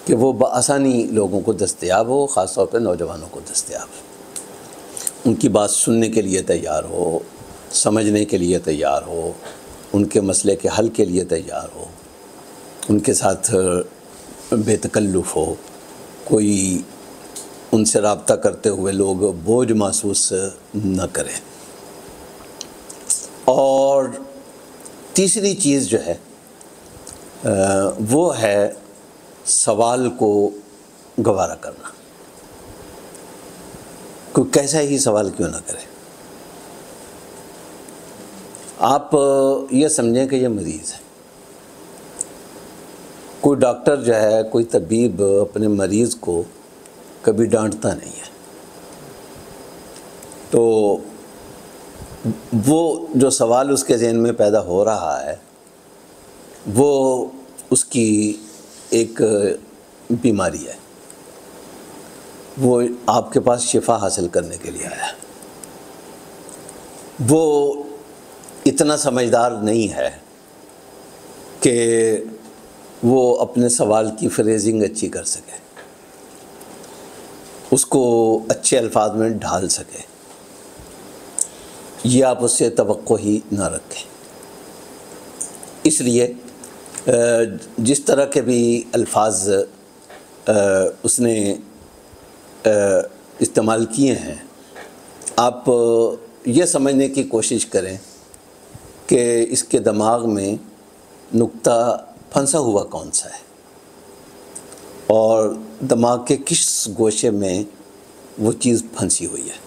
کہ وہ بآسانی لوگوں کو دستیاب ہو، خاص طور پہ نوجوانوں کو دستیاب ہو، ان کی بات سننے کے لیے تیار ہو، سمجھنے کے لیے تیار ہو، ان کے مسئلے کے حل کے لیے تیار ہو، ان کے ساتھ بے تکلف ہو، کوئی ان سے رابطہ کرتے ہوئے لوگ بوجھ محسوس نہ کریں۔ اور تیسری چیز جو ہے وہ ہے سوال کو گوارا کرنا، کوئی کیسا ہی سوال کیوں نہ کرے۔ آپ یہ سمجھیں کہ یہ مریض ہے، کوئی ڈاکٹر جو ہے، کوئی طبیب اپنے مریض کو کبھی ڈانٹتا نہیں ہے، تو وہ جو سوال اس کے ذہن میں پیدا ہو رہا ہے وہ اس کی ایک بیماری ہے، وہ آپ کے پاس شفا حاصل کرنے کے لیے آیا ہے۔ وہ اتنا سمجھدار نہیں ہے کہ وہ اپنے سوال کی فریزنگ اچھی کر سکے، اس کو اچھے الفاظ میں ڈھال سکے، یہ آپ اس سے توقع ہی نہ رکھیں۔ اس لیے جس طرح کے بھی الفاظ اس نے استعمال کیے ہیں، آپ یہ سمجھنے کی کوشش کریں کہ اس کے دماغ میں نقطہ پھنسا ہوا کون سا ہے اور دماغ کے کس گوشے میں وہ چیز پھنسی ہوئی ہے،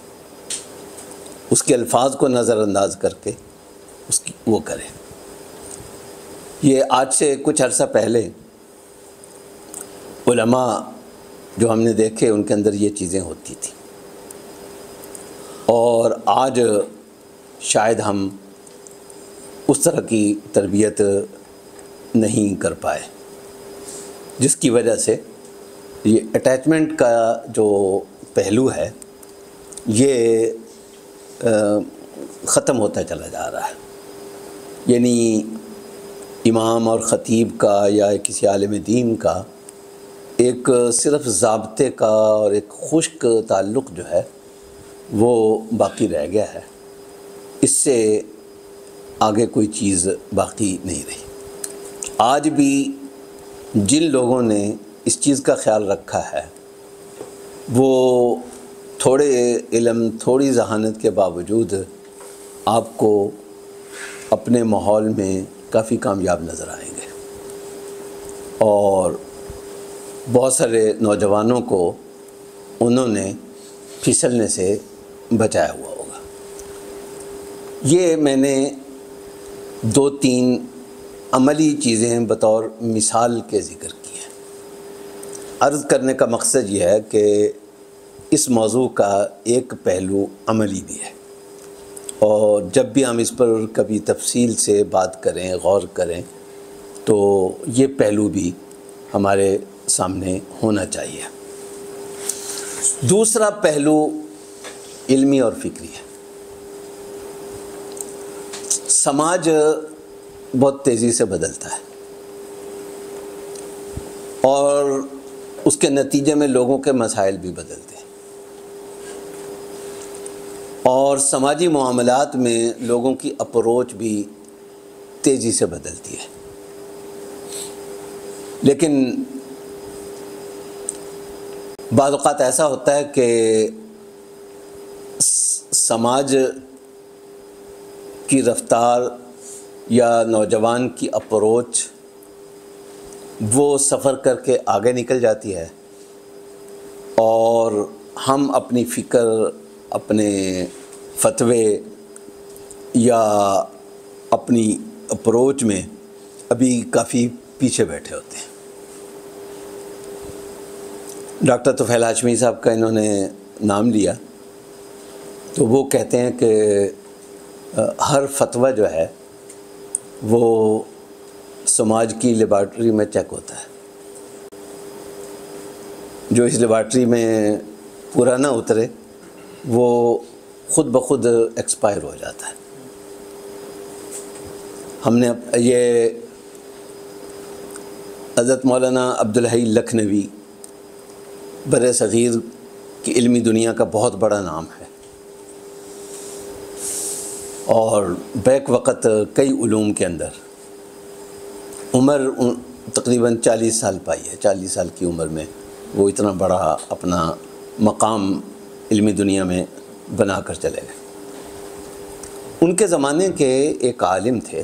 اس کے الفاظ کو نظر انداز کر کے اس کی وہ کریں۔ یہ آج سے کچھ عرصہ پہلے علماء جو ہم نے دیکھے ان کے اندر یہ چیزیں ہوتی تھیں، اور آج شاید ہم اس طرح کی تربیت نہیں کر پائے، جس کی وجہ سے یہ اٹیچمنٹ کا جو پہلو ہے یہ ختم ہوتا چلا جا رہا ہے۔ یعنی امام اور خطیب کا یا کسی عالم دین کا ایک صرف ضابطے کا اور ایک خشک تعلق جو ہے وہ باقی رہ گیا ہے، اس سے آگے کوئی چیز باقی نہیں رہی۔ آج بھی جن لوگوں نے اس چیز کا خیال رکھا ہے وہ تھوڑے علم، تھوڑی ذہانت کے باوجود آپ کو اپنے ماحول میں کافی کامیاب نظر آئیں گے، اور بہت سارے نوجوانوں کو انہوں نے پھسلنے سے بچایا ہوا ہوگا۔ یہ میں نے 2-3 عملی چیزیں بطور مثال کے ذکر کی ہیں۔ عرض کرنے کا مقصد یہ ہے کہ اس موضوع کا ایک پہلو عملی بھی ہے، اور جب بھی ہم اس پر کبھی تفصیل سے بات کریں، غور کریں، تو یہ پہلو بھی ہمارے سامنے ہونا چاہیے۔ دوسرا پہلو علمی اور فکری ہے۔ سماج بہت تیزی سے بدلتا ہے اور اس کے نتیجے میں لوگوں کے مسائل بھی بدلتے ہیں، اور سماجی معاملات میں لوگوں کی اپروچ بھی تیزی سے بدلتی ہے۔ لیکن بعض اوقات ایسا ہوتا ہے کہ سماج کی رفتار یا نوجوان کی اپروچ وہ سفر کر کے آگے نکل جاتی ہے، اور ہم اپنی فکر، اپنے فتوے یا اپنی اپروچ میں ابھی کافی پیچھے بیٹھے ہوتے ہیں۔ ڈاکٹر طفیل ہاشمی صاحب کا انہوں نے نام لیا تو وہ کہتے ہیں کہ ہر فتویٰ جو ہے وہ سماج کی لیبارٹری میں چیک ہوتا ہے، جو اس لیبارٹری میں پورا نہ اترے وہ خود بخود ایکسپائر ہو جاتا ہے۔ ہم نے یہ حضرت مولانا عبدالحی لکھنوی بر صغیر کی علمی دنیا کا بہت بڑا نام ہے، اور بیک وقت کئی علوم کے اندر عمر تقریباً 40 سال پائی ہے۔ 40 سال کی عمر میں وہ اتنا بڑا اپنا مقام علمی دنیا میں بنا کر چلے گئے۔ ان کے زمانے کے ایک عالم تھے،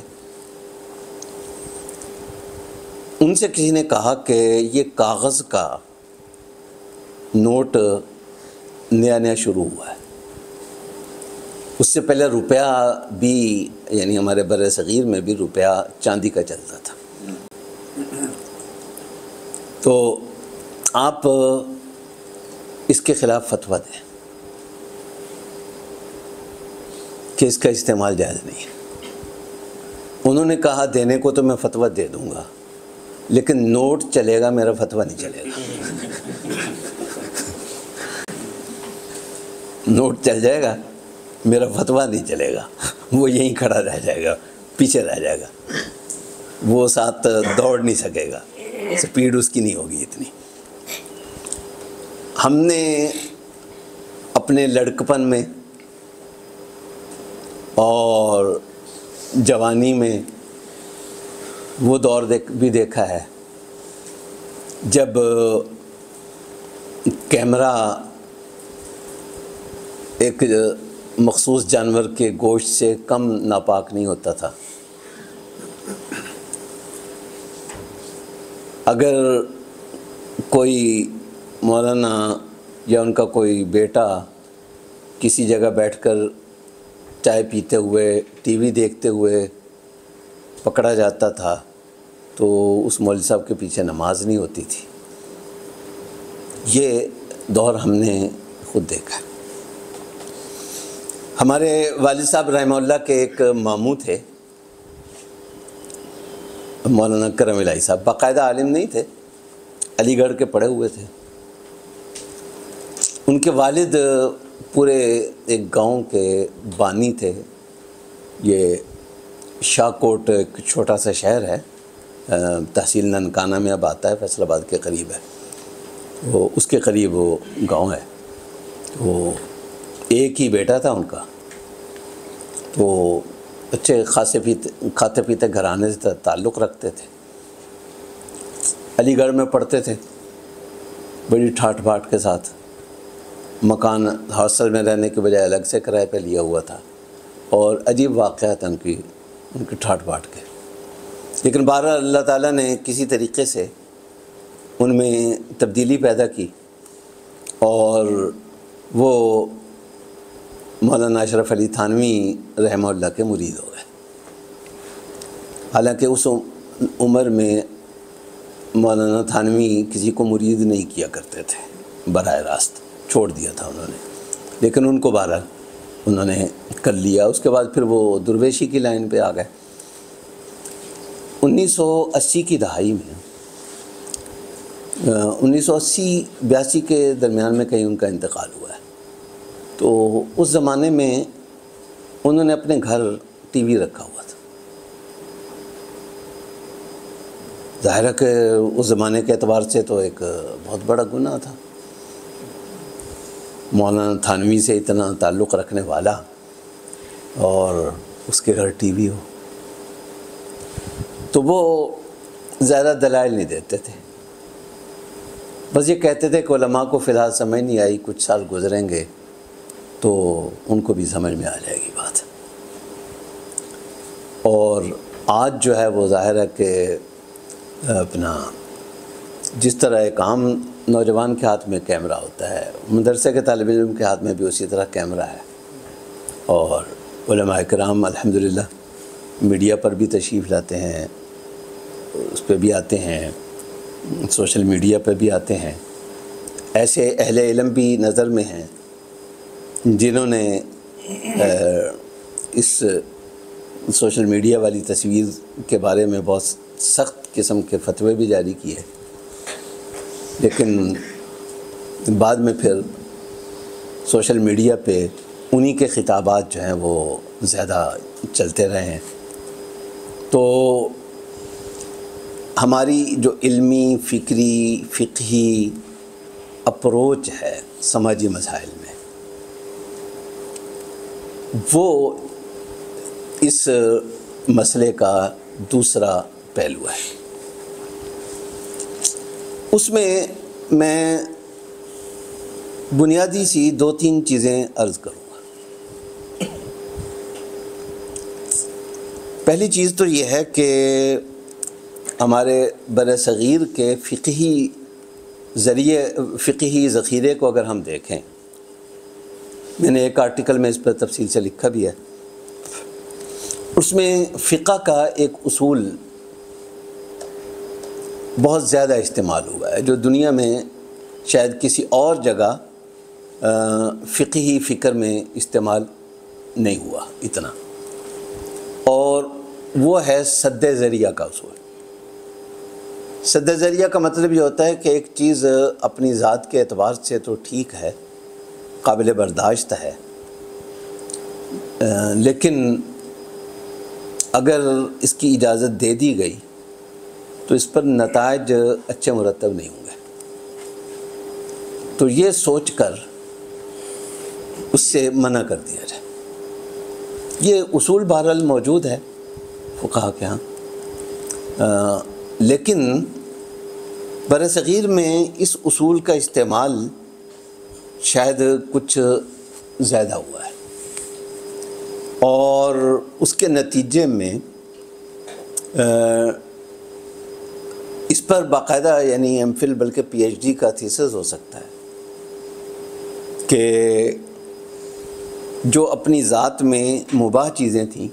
ان سے کسی نے کہا کہ یہ کاغذ کا نوٹ نیا نیا شروع ہوا ہے، اس سے پہلے روپیہ بھی، یعنی ہمارے بر صغیر میں بھی روپیہ چاندی کا چلتا تھا، تو آپ اس کے خلاف فتویٰ دیں کہ اس کا استعمال جائز نہیں ہے۔ انہوں نے کہا دینے کو تو میں فتویٰ دے دوں گا، لیکن نوٹ چلے گا، میرا فتویٰ نہیں چلے گا۔ نوٹ چل جائے گا، میرا فتویٰ نہیں چلے گا، وہ یہیں کھڑا رہ جائے گا، پیچھے رہ جائے گا، وہ ساتھ دوڑ نہیں سکے گا، سپیڈ اس کی نہیں ہوگی اتنی۔ ہم نے اپنے لڑکپن میں اور جوانی میں وہ دور بھی دیکھا ہے جب کیمرہ ایک مخصوص جانور کے گوشت سے کم ناپاک نہیں ہوتا تھا۔ اگر کوئی مولانا یا ان کا کوئی بیٹا کسی جگہ بیٹھ کر چائے پیتے ہوئے، ٹی وی دیکھتے ہوئے پکڑا جاتا تھا تو اس مولوی صاحب کے پیچھے نماز نہیں ہوتی تھی۔ یہ دور ہم نے خود دیکھا۔ ہمارے والد صاحب رحمہ اللہ کے ایک ماموں تھے، مولانا کرم الہی صاحب، باقاعدہ عالم نہیں تھے، علی گڑھ کے پڑھے ہوئے تھے۔ ان کے والد پورے ایک گاؤں کے بانی تھے۔ یہ شاہ کوٹ ایک چھوٹا سا شہر ہے، تحصیل ننکانہ میں اب آتا ہے، فیصل آباد کے قریب ہے، وہ اس کے قریب وہ گاؤں ہے۔ وہ ایک ہی بیٹا تھا ان کا، تو اچھے کھاتے پیتے گھرانے سے تعلق رکھتے تھے، علی گڑھ میں پڑھتے تھے، بڑی ٹھاٹ باٹ کے ساتھ، مکان ہاسٹل میں رہنے کے بجائے الگ سے کرائے پہ لیا ہوا تھا، اور عجیب واقعات ان کی ٹھاٹ باٹ کے۔ لیکن بہرحال اللہ تعالیٰ نے کسی طریقے سے ان میں تبدیلی پیدا کی، اور وہ مولانا اشرف علی تھانوی رحمہ اللہ کے مرید ہو گئے۔ حالانکہ اس عمر میں مولانا تھانوی کسی کو مرید نہیں کیا کرتے تھے، براہ راست چھوڑ دیا تھا انہوں نے، لیکن ان کو بہرحال انہوں نے کر لیا۔ اس کے بعد پھر وہ درویشی کی لائن پہ آ گئے۔ 1980 کی دہائی میں 1980-82 کے درمیان میں کہیں ان کا انتقال ہوا ہے. تو اس زمانے میں انہوں نے اپنے گھر ٹی وی رکھا ہوا تھا. ظاہر ہے کہ اس زمانے کے اعتبار سے تو ایک بہت بڑا گناہ تھا. مولانا تھانوی سے اتنا تعلق رکھنے والا اور اس کے گھر ٹی وی ہو. تو وہ زیادہ دلائل نہیں دیتے تھے، بس یہ کہتے تھے کہ علماء کو فی الحال سمجھ نہیں آئی، کچھ سال گزریں گے تو ان کو بھی سمجھ میں آ جائے گی بات. اور آج جو ہے وہ ظاہر ہے کہ اپنا جس طرح ایک عام نوجوان کے ہاتھ میں کیمرہ ہوتا ہے، مدرسے کے طالب علم کے ہاتھ میں بھی اسی طرح کیمرہ ہے. اور علماء کرام الحمدللہ میڈیا پر بھی تشریف لاتے ہیں، اس پہ بھی آتے ہیں، سوشل میڈیا پہ بھی آتے ہیں. ایسے اہل علم بھی نظر میں ہیں جنہوں نے اس سوشل میڈیا والی تصویر کے بارے میں بہت سخت قسم کے فتوے بھی جاری کیے، لیکن بعد میں پھر سوشل میڈیا پہ انہی کے خطابات جو ہیں وہ زیادہ چلتے رہے ہیں. تو ہماری جو علمی، فکری، فقہی اپروچ ہے سماجی مسائل میں، وہ اس مسئلے کا دوسرا پہلو ہے. اس میں بنیادی سی 2-3 چیزیں عرض کروں گا. پہلی چیز تو یہ ہے کہ ہمارے بر صغیر کے فقہی ذخیرے کو اگر ہم دیکھیں، میں نے ایک آرٹیکل میں اس پر تفصیل سے لکھا بھی ہے، اس میں فقہ کا ایک اصول بہت زیادہ استعمال ہوا ہے جو دنیا میں شاید کسی اور جگہ فقہی فکر میں استعمال نہیں ہوا اتنا، اور وہ ہے سد ذریعہ کا اصول. سد ذریعہ کا مطلب یہ ہوتا ہے کہ ایک چیز اپنی ذات کے اعتبار سے تو ٹھیک ہے، قابل برداشت ہے، لیکن اگر اس کی اجازت دے دی گئی تو اس پر نتائج اچھے مرتب نہیں ہوں گے. تو یہ سوچ کر اس سے منع کر دیا جائے. یہ اصول بہرحال موجود ہے فقہا کے ہاں، لیکن بر صغیر میں اس اصول کا استعمال شاید کچھ زیادہ ہوا ہے، اور اس کے نتیجے میں اس پر باقاعدہ یعنی ایم فل بلکہ پی ایچ ڈی کا تھیسس ہو سکتا ہے کہ جو اپنی ذات میں مباح چیزیں تھیں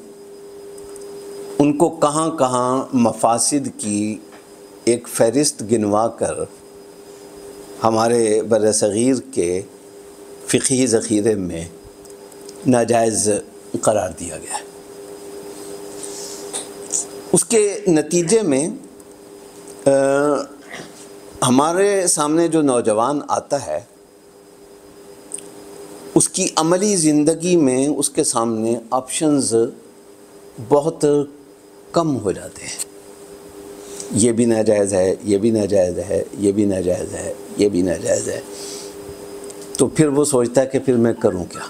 ان کو کہاں کہاں مفاسد کی ایک فہرست گنوا کر ہمارے بر صغیر کے فقہی ذخیرے میں ناجائز قرار دیا گیا ہے. اس کے نتیجے میں ہمارے سامنے جو نوجوان آتا ہے اس کی عملی زندگی میں اس کے سامنے آپشنز بہت کم ہو جاتے ہیں. یہ بھی ناجائز ہے، یہ بھی ناجائز ہے، یہ بھی ناجائز ہے، یہ بھی ناجائز ہے. تو پھر وہ سوچتا ہے کہ پھر میں کروں کیا.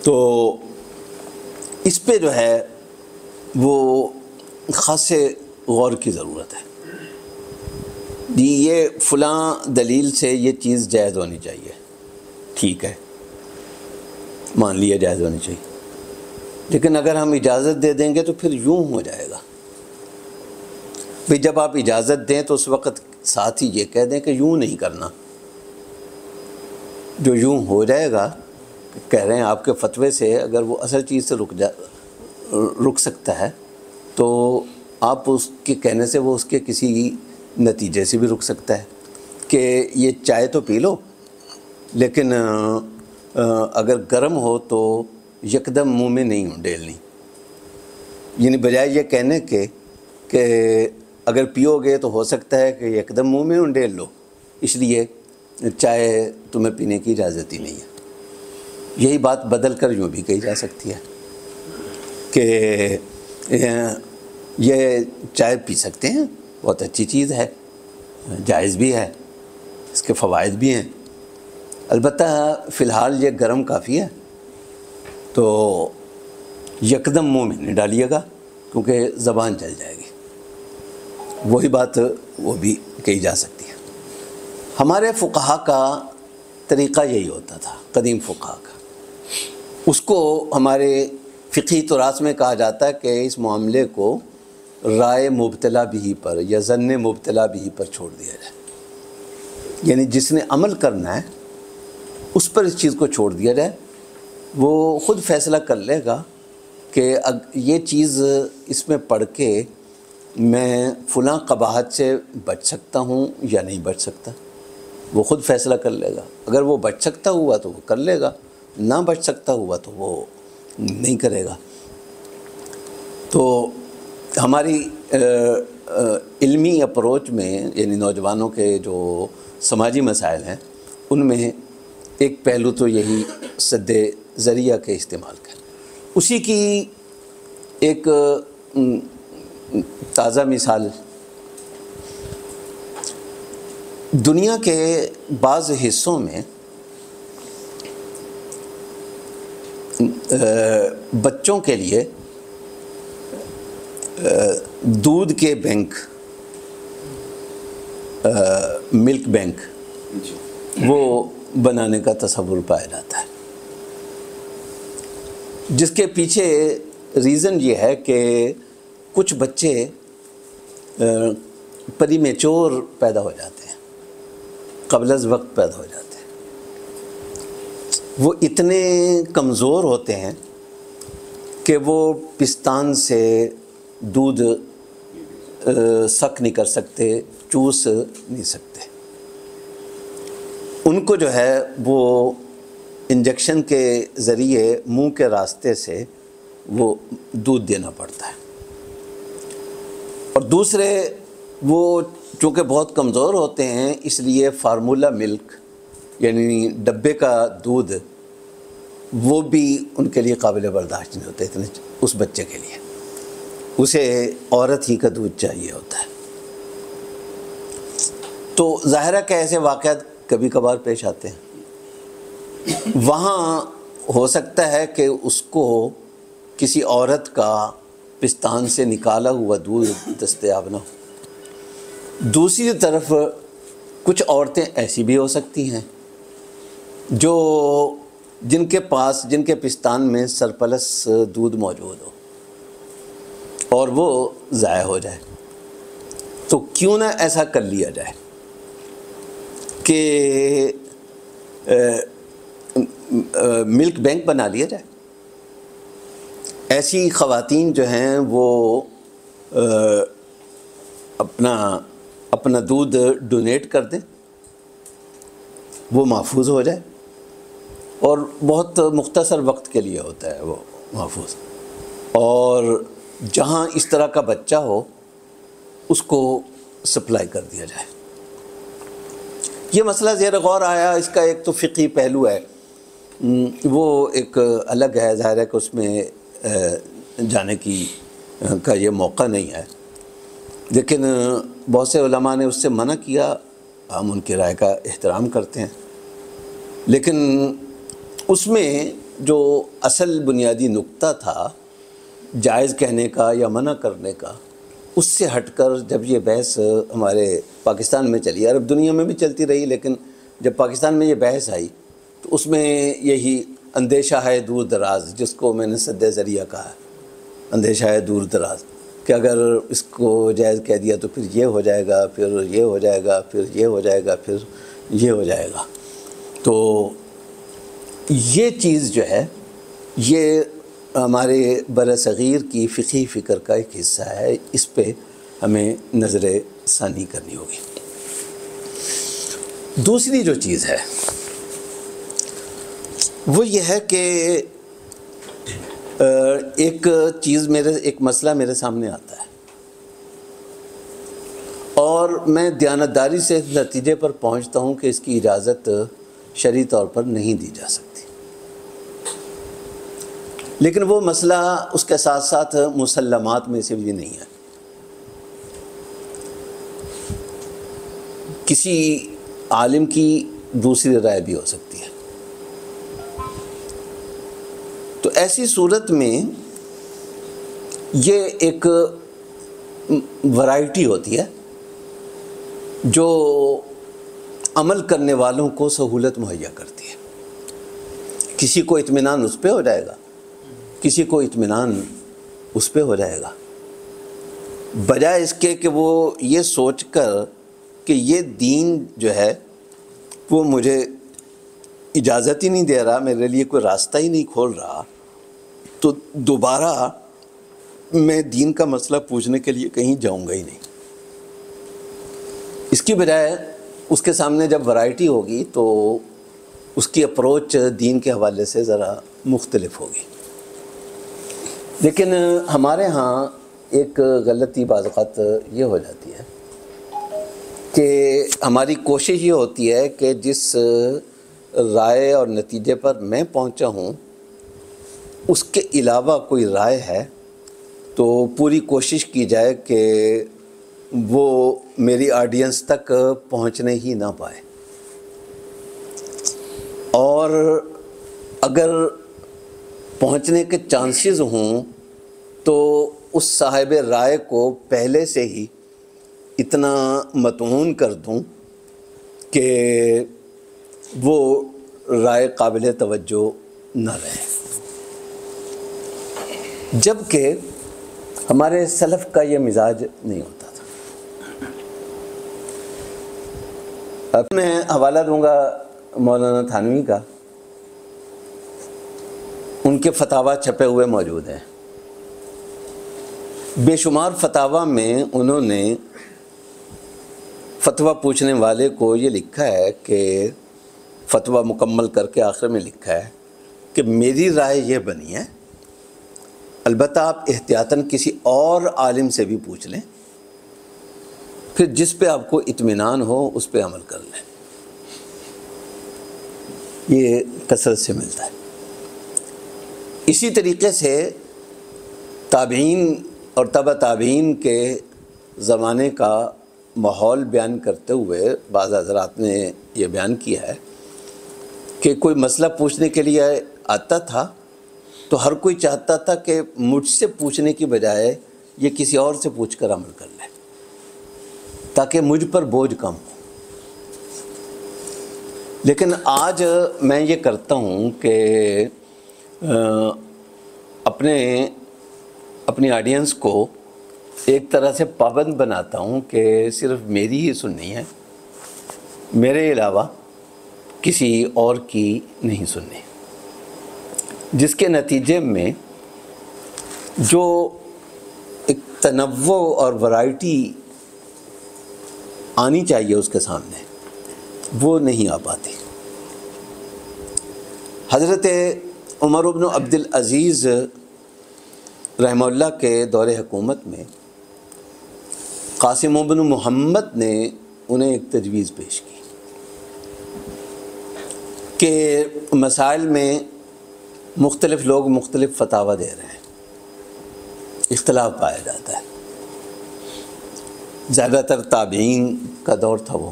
تو اس پہ جو ہے وہ خاصے غور کی ضرورت ہے. جی یہ فلاں دلیل سے یہ چیز جائز ہونی چاہیے، ٹھیک ہے، مان لیا جائز ہونی چاہیے، لیکن اگر ہم اجازت دے دیں گے تو پھر یوں ہو جائے گا. بھئی جب آپ اجازت دیں تو اس وقت ساتھ ہی یہ کہہ دیں کہ یوں نہیں کرنا. جو یوں ہو جائے گا، کہہ رہے ہیں آپ کے فتوے سے اگر وہ اصل چیز سے رک سکتا ہے تو آپ اس کے کہنے سے وہ اس کے کسی نتیجے سے بھی رک سکتا ہے کہ یہ چائے تو پی لو لیکن اگر گرم ہو تو یکدم منہ میں نہیں ڈیلنی. یعنی بجائے یہ کہنے کے کہ اگر پیو گے تو ہو سکتا ہے کہ ایک دم منہ میں انڈیل لو، اس لیے چائے تمہیں پینے کی اجازت ہی نہیں ہے۔ یہی بات بدل کر یوں بھی کہی جا سکتی ہے کہ یہ چائے پی سکتے ہیں، بہت اچھی چیز ہے، جائز بھی ہے، اس کے فوائد بھی ہیں، البتہ فی الحال یہ گرم کافی ہے تو یکدم منہ میں نہیں ڈالیے گا کیونکہ زبان جل جائے گی۔ وہی بات وہ بھی کہی جا سکتی ہے۔ ہمارے فقہا کا طریقہ یہی ہوتا تھا، قدیم فقہا کا، اس کو ہمارے فقہی تراث میں کہا جاتا ہے کہ اس معاملے کو رائے مبتلا بھی پر یا ظن مبتلا بھی پر چھوڑ دیا جائے، یعنی جس نے عمل کرنا ہے اس پر اس چیز کو چھوڑ دیا جائے، وہ خود فیصلہ کر لے گا کہ یہ چیز اس میں پڑھ کے میں فلاں قباحت سے بچ سکتا ہوں یا نہیں بچ سکتا، وہ خود فیصلہ کر لے گا۔ اگر وہ بچ سکتا ہوا تو وہ کر لے گا، نہ بچ سکتا ہوا تو وہ نہیں کرے گا۔ تو ہماری علمی اپروچ میں، یعنی نوجوانوں کے جو سماجی مسائل ہیں ان میں ایک پہلو تو یہی سد ذریعہ کے استعمال کا، اسی کی ایک تازہ مثال دنیا کے بعض حصوں میں بچوں کے لیے دودھ کے بینک، ملک بینک وہ بنانے کا تصور پایا جاتا ہے، جس کے پیچھے ریزن یہ ہے کہ کچھ بچے پری میچور پیدا ہو جاتے ہیں، قبل از وقت پیدا ہو جاتے ہیں، وہ اتنے کمزور ہوتے ہیں کہ وہ پستان سے دودھ سک نہیں کر سکتے، چوس نہیں سکتے، ان کو جو ہے وہ انجیکشن کے ذریعے منہ کے راستے سے وہ دودھ دینا پڑتا ہے۔ اور دوسرے وہ چونکہ بہت کمزور ہوتے ہیں اس لیے فارمولا ملک یعنی ڈبے کا دودھ وہ بھی ان کے لیے قابل برداشت نہیں ہوتے، اتنے اس بچے کے لیے اسے عورت ہی کا دودھ چاہیے ہوتا ہے۔ تو ظاہرہ کہ ایسے واقعات کبھی کبھار پیش آتے ہیں، وہاں ہو سکتا ہے کہ اس کو کسی عورت کا پستان سے نکالا ہوا دودھ دستیاب نہ ہو۔ دوسری طرف کچھ عورتیں ایسی بھی ہو سکتی ہیں جو جن کے پستان میں سرپلس دودھ موجود ہو اور وہ ضائع ہو جائے، تو کیوں نہ ایسا کر لیا جائے کہ ملک بینک بنا لیا جائے۔ ایسی خواتین جو ہیں وہ اپنا دودھ ڈونیٹ کر دیں، وہ محفوظ ہو جائے، اور بہت مختصر وقت کے لیے ہوتا ہے وہ محفوظ، اور جہاں اس طرح کا بچہ ہو اس کو سپلائی کر دیا جائے۔ یہ مسئلہ زیر غور آیا، اس کا ایک تو فقہی پہلو ہے، وہ ایک الگ ہے، ظاہر ہے کہ اس میں جانے کا یہ موقع نہیں ہے، لیکن بہت سے علماء نے اس سے منع کیا، ہم ان کی رائے کا احترام کرتے ہیں، لیکن اس میں جو اصل بنیادی نقطہ تھا جائز کہنے کا یا منع کرنے کا، اس سے ہٹ کر جب یہ بحث ہمارے پاکستان میں چلی، عرب دنیا میں بھی چلتی رہی، لیکن جب پاکستان میں یہ بحث آئی تو اس میں یہی اندیشہ ہے دور دراز، جس کو میں نے سد ذریعہ کہا ہے، اندیشہ ہے دور دراز، کہ اگر اس کو جائز کہہ دیا تو پھر یہ ہو جائے گا، پھر یہ ہو جائے گا، پھر یہ ہو جائے گا، پھر یہ ہو جائے گا۔ تو یہ چیز جو ہے یہ ہمارے برصغیر کی فقہی فکر کا ایک حصہ ہے، اس پہ ہمیں نظر ثانی کرنی ہوگی۔ دوسری جو چیز ہے وہ یہ ہے کہ ایک مسئلہ میرے سامنے آتا ہے اور میں دیانتداری سے اس نتیجے پر پہنچتا ہوں کہ اس کی اجازت شرعی طور پر نہیں دی جا سکتی، لیکن وہ مسئلہ اس کے ساتھ ساتھ مسلمات میں سے بھی نہیں ہے۔ کسی عالم کی دوسری رائے بھی ہو سکتی ہے۔ تو ایسی صورت میں یہ ایک ورائٹی ہوتی ہے جو عمل کرنے والوں کو سہولت مہیا کرتی ہے۔ کسی کو اطمینان اس پہ ہو جائے گا، کسی کو اطمینان اس پہ ہو جائے گا، بجائے اس کے کہ وہ یہ سوچ کر کہ یہ دین جو ہے وہ مجھے اجازت ہی نہیں دے رہا، میرے لیے کوئی راستہ ہی نہیں کھول رہا، تو دوبارہ میں دین کا مسئلہ پوچھنے کے لیے کہیں جاؤں گا ہی نہیں۔ اس کی بجائے اس کے سامنے جب ورائٹی ہوگی تو اس کی اپروچ دین کے حوالے سے ذرا مختلف ہوگی۔ لیکن ہمارے ہاں ایک غلطی بعض اوقات یہ ہو جاتی ہے کہ ہماری کوشش یہ ہوتی ہے کہ جس رائے اور نتیجے پر میں پہنچا ہوں اس کے علاوہ کوئی رائے ہے تو پوری کوشش کی جائے کہ وہ میری آڈینس تک پہنچنے ہی نہ پائے، اور اگر پہنچنے کے چانسز ہوں تو اس صاحب رائے کو پہلے سے ہی اتنا مطمئن کر دوں کہ وہ رائے قابل توجہ نہ رہے۔ جبکہ ہمارے سلف کا یہ مزاج نہیں ہوتا تھا۔ اب میں حوالہ دوں گا مولانا تھانوی کا، ان کے فتاویٰ چھپے ہوئے موجود ہیں۔ بے شمار فتاویٰ میں انہوں نے فتویٰ پوچھنے والے کو یہ لکھا ہے کہ فتویٰ مکمل کر کے آخر میں لکھا ہے کہ میری رائے یہ بنی ہے، البتہ آپ احتیاطاً کسی اور عالم سے بھی پوچھ لیں، پھر جس پہ آپ کو اطمینان ہو اس پہ عمل کر لیں۔ یہ کثرت سے ملتا ہے۔ اسی طریقے سے تابعین اور تبع تابعین کے زمانے کا ماحول بیان کرتے ہوئے بعض حضرات نے یہ بیان کیا ہے کہ کوئی مسئلہ پوچھنے کے لیے آتا تھا تو ہر کوئی چاہتا تھا کہ مجھ سے پوچھنے کی بجائے یہ کسی اور سے پوچھ کر عمل کر لے تاکہ مجھ پر بوجھ کم ہو۔ لیکن آج میں یہ کرتا ہوں کہ اپنی آڈینس کو ایک طرح سے پابند بناتا ہوں کہ صرف میری ہی سننی ہے، میرے علاوہ کسی اور کی نہیں سننی، جس کے نتیجے میں جو ایک تنوع اور ورائٹی آنی چاہیے اس کے سامنے وہ نہیں آ پاتی۔ حضرت عمر بن عبد العزیز رحمہ اللہ کے دور حکومت میں قاسم بن محمد نے انہیں ایک تجویز پیش کی کہ مسائل میں مختلف لوگ مختلف فتاویٰ دے رہے ہیں، اختلاف پایا جاتا ہے، زیادہ تر تابعین کا دور تھا وہ،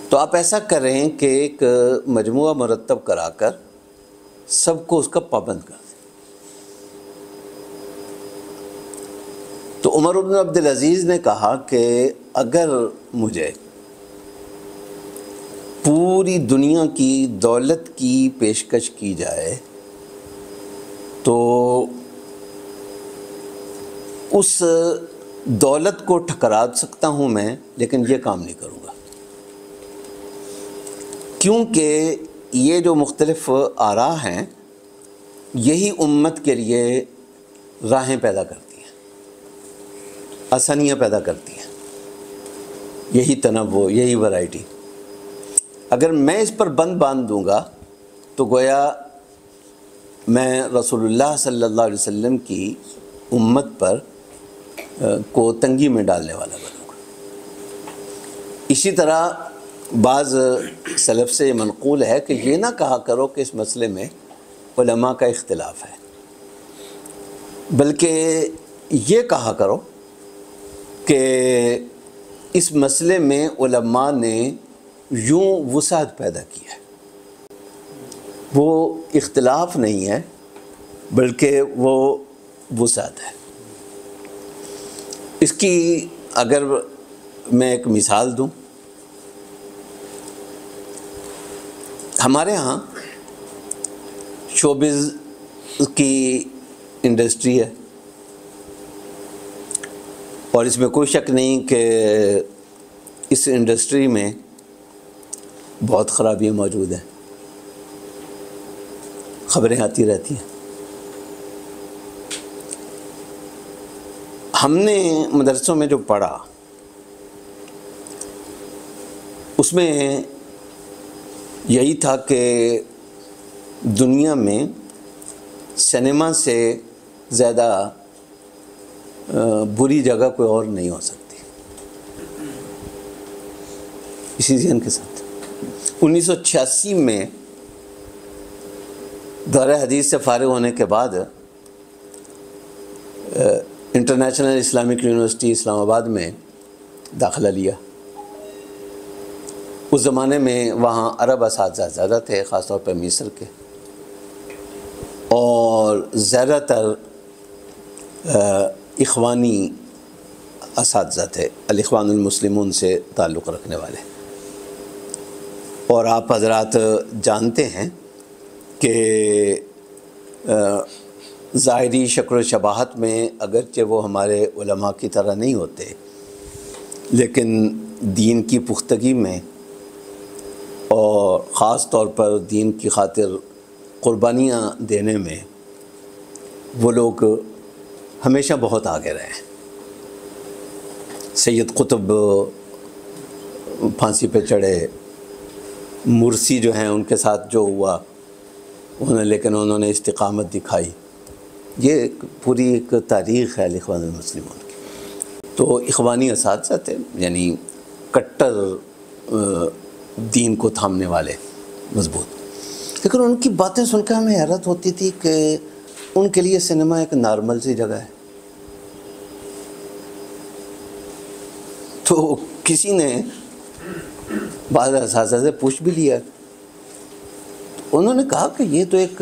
تو آپ ایسا کریں کہ ایک مجموعہ مرتب کرا کر سب کو اس کا پابند کر دیں۔ تو عمر بن عبد العزیز نے کہا کہ اگر مجھے پوری دنیا کی دولت کی پیشکش کی جائے تو اس دولت کو ٹھکرا سکتا ہوں میں، لیکن یہ کام نہیں کروں گا، کیونکہ یہ جو مختلف آراء ہیں یہی امت کے لیے راہیں پیدا کرتی ہیں، آسانیاں پیدا کرتی ہیں، یہی تنوع، یہی ورائٹی۔ اگر میں اس پر بند باندھ دوں گا تو گویا میں رسول اللہ صلی اللہ علیہ وسلم کی امت پر کو تنگی میں ڈالنے والا بنوں گا۔ اسی طرح بعض سلف سے منقول ہے کہ یہ نہ کہا کرو کہ اس مسئلے میں علماء کا اختلاف ہے، بلکہ یہ کہا کرو کہ اس مسئلے میں علماء نے یوں وسعت پیدا کی ہے، وہ اختلاف نہیں ہے بلکہ وہ وسعت ہے۔ اس کی اگر میں ایک مثال دوں، ہمارے ہاں شوبز کی انڈسٹری ہے، اور اس میں کوئی شک نہیں کہ اس انڈسٹری میں بہت خرابیاں موجود ہیں، خبریں آتی رہتی ہیں۔ ہم نے مدرسوں میں جو پڑھا اس میں یہی تھا کہ دنیا میں سنیما سے زیادہ بری جگہ کوئی اور نہیں ہو سکتی، اسی ذہن کے ساتھ 1986 میں دورہ حدیث سے فارغ ہونے کے بعد انٹرنیشنل اسلامک یونیورسٹی اسلام آباد میں داخلہ لیا۔ اس زمانے میں وہاں عرب اساتذہ زیادہ تھے، خاص طور پہ مصر کے، اور زیادہ تر اخوانی اساتذہ تھے، الاخوان المسلمون سے تعلق رکھنے والے۔ اور آپ حضرات جانتے ہیں کہ ظاہری شکل و شباہت میں اگرچہ وہ ہمارے علماء کی طرح نہیں ہوتے، لیکن دین کی پختگی میں اور خاص طور پر دین کی خاطر قربانیاں دینے میں وہ لوگ ہمیشہ بہت آگے رہے ہیں۔ سید قطب پھانسی پہ چڑھے، مرسی جو ہیں ان کے ساتھ جو ہوا لیکن انہوں نے استقامت دکھائی، یہ پوری ایک تاریخ ہے الاخوان المسلمون کی۔ تو اخوانی اساتذہ تھے، یعنی کٹر دین کو تھامنے والے، مضبوط، لیکن ان کی باتیں سن کے ہمیں حیرت ہوتی تھی کہ ان کے لیے سنیما ایک نارمل سی جگہ ہے۔ تو کسی نے بعض اساتذہ سے پوچھ بھی لیا، انہوں نے کہا کہ یہ تو ایک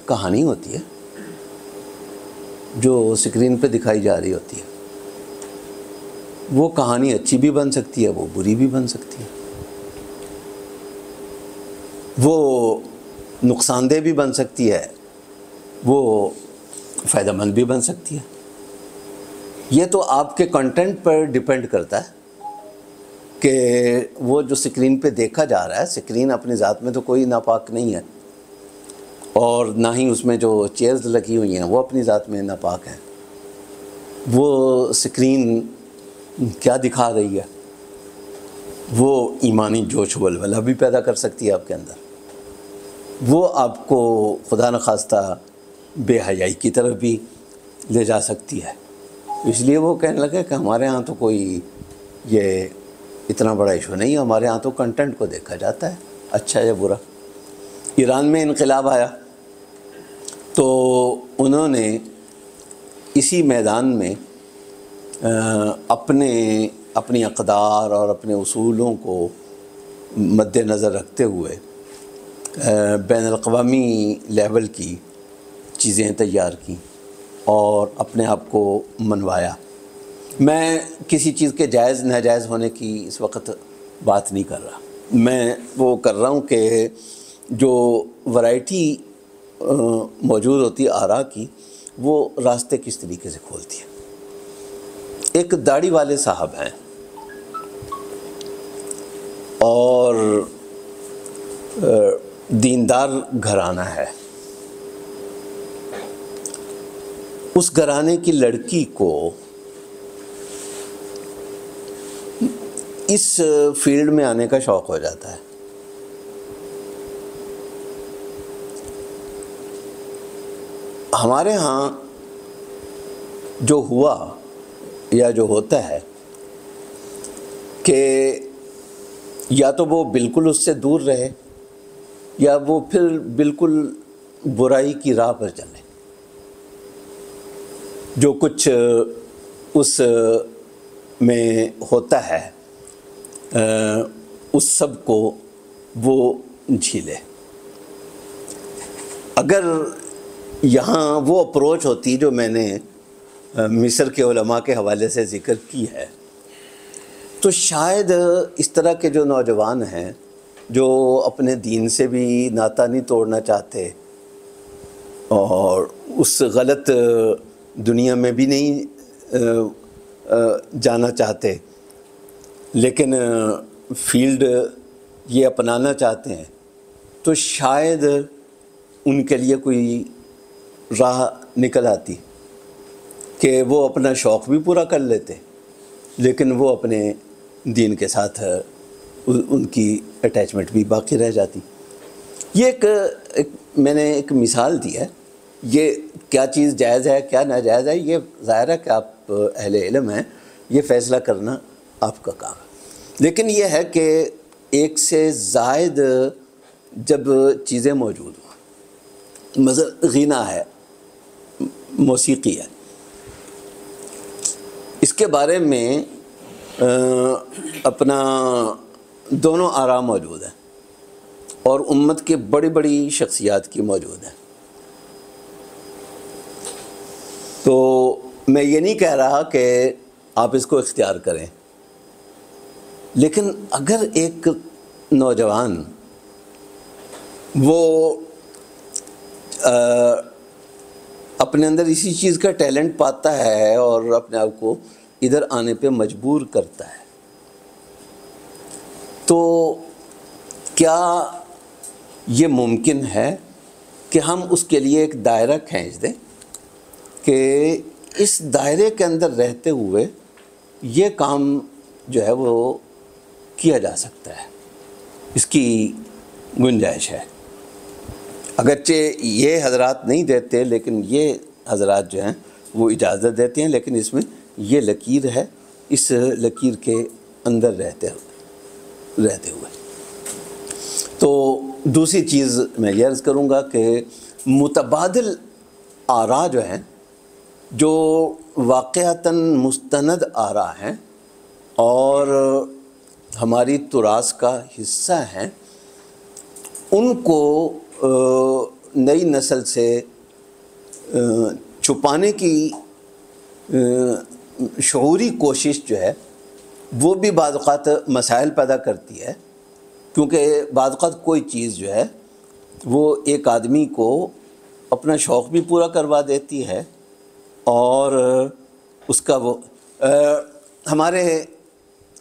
کہانی ہوتی ہے جو اسکرین پہ دکھائی جا رہی ہوتی ہے، وہ کہانی اچھی بھی بن سکتی ہے، وہ بری بھی بن سکتی ہے، وہ نقصان دہ بھی بن سکتی ہے، وہ فائدہ مند بھی بن سکتی ہے۔ یہ تو آپ کے کنٹینٹ پر ڈیپینڈ کرتا ہے کہ وہ جو سکرین پہ دیکھا جا رہا ہے، سکرین اپنی ذات میں تو کوئی ناپاک نہیں ہے، اور نہ ہی اس میں جو چیئرز لگی ہوئی ہیں وہ اپنی ذات میں ناپاک ہیں۔ وہ سکرین کیا دکھا رہی ہے؟ وہ ایمانی جوش و ولولہ بھی پیدا کر سکتی ہے آپ کے اندر، وہ آپ کو خدا نخواستہ بے حیائی کی طرف بھی لے جا سکتی ہے۔ اس لیے وہ کہنے لگے کہ ہمارے ہاں تو کوئی یہ اتنا بڑا ایشو نہیں ہے، ہمارے ہاں تو کنٹینٹ کو دیکھا جاتا ہے، اچھا یا برا۔ ایران میں انقلاب آیا تو انہوں نے اسی میدان میں اپنی اقدار اور اپنے اصولوں کو مد نظر رکھتے ہوئے بین الاقوامی لیول کی چیزیں تیار کی اور اپنے آپ کو منوایا۔ میں کسی چیز کے جائز ناجائز ہونے کی اس وقت بات نہیں کر رہا، میں وہ کر رہا ہوں کہ جو ورائٹی موجود ہوتی ہے آراء کی، وہ راستے کس طریقے سے کھولتی ہے۔ ایک داڑھی والے صاحب ہیں اور دیندار گھرانہ ہے، اس گھرانے کی لڑکی کو اس فیلڈ میں آنے کا شوق ہو جاتا ہے۔ ہمارے ہاں جو ہوا یا جو ہوتا ہے کہ یا تو وہ بالکل اس سے دور رہے یا وہ پھر بالکل برائی کی راہ پر چلے. جو کچھ اس میں ہوتا ہے اس سب کو وہ جھیلے. اگر یہاں وہ اپروچ ہوتی جو میں نے مصر کے علماء کے حوالے سے ذکر کی ہے تو شاید اس طرح کے جو نوجوان ہیں جو اپنے دین سے بھی ناطہ نہیں توڑنا چاہتے اور اس غلط دنیا میں بھی نہیں جانا چاہتے لیکن فیلڈ یہ اپنانا چاہتے ہیں تو شاید ان کے لیے کوئی راہ نکل آتی کہ وہ اپنا شوق بھی پورا کر لیتے لیکن وہ اپنے دین کے ساتھ ان کی اٹیچمنٹ بھی باقی رہ جاتی. یہ ایک میں نے ایک مثال دی ہے. یہ کیا چیز جائز ہے کیا ناجائز ہے یہ ظاہر ہے کہ آپ اہل علم ہیں, یہ فیصلہ کرنا آپ کا کام ہے. لیکن یہ ہے کہ ایک سے زائد جب چیزیں موجود ہوں, مثلا غنا ہے, موسیقی ہے, اس کے بارے میں اپنا دونوں آراء موجود ہیں اور امت کے بڑی بڑی شخصیات کی موجود ہیں. تو میں یہ نہیں کہہ رہا کہ آپ اس کو اختیار کریں, لیکن اگر ایک نوجوان وہ اپنے اندر اسی چیز کا ٹیلنٹ پاتا ہے اور اپنے آپ کو ادھر آنے پہ مجبور کرتا ہے تو کیا یہ ممکن ہے کہ ہم اس کے لیے ایک دائرہ کھینچ دیں کہ اس دائرے کے اندر رہتے ہوئے یہ کام جو ہے وہ کیا جا سکتا ہے, اس کی گنجائش ہے. اگرچہ یہ حضرات نہیں دیتے لیکن یہ حضرات جو ہیں وہ اجازت دیتے ہیں, لیکن اس میں یہ لکیر ہے, اس لکیر کے اندر رہتے ہوئے. تو دوسری چیز میں یہ عرض کروں گا کہ متبادل آراء جو ہیں جو واقعتاً مستند آراء ہیں اور ہماری تراث کا حصہ ہیں, ان کو نئی نسل سے چھپانے کی شعوری کوشش جو ہے وہ بھی بعض اوقات مسائل پیدا کرتی ہے, کیونکہ بعض اوقات کوئی چیز جو ہے وہ ایک آدمی کو اپنا شوق بھی پورا کروا دیتی ہے اور اس کا وہ ہمارے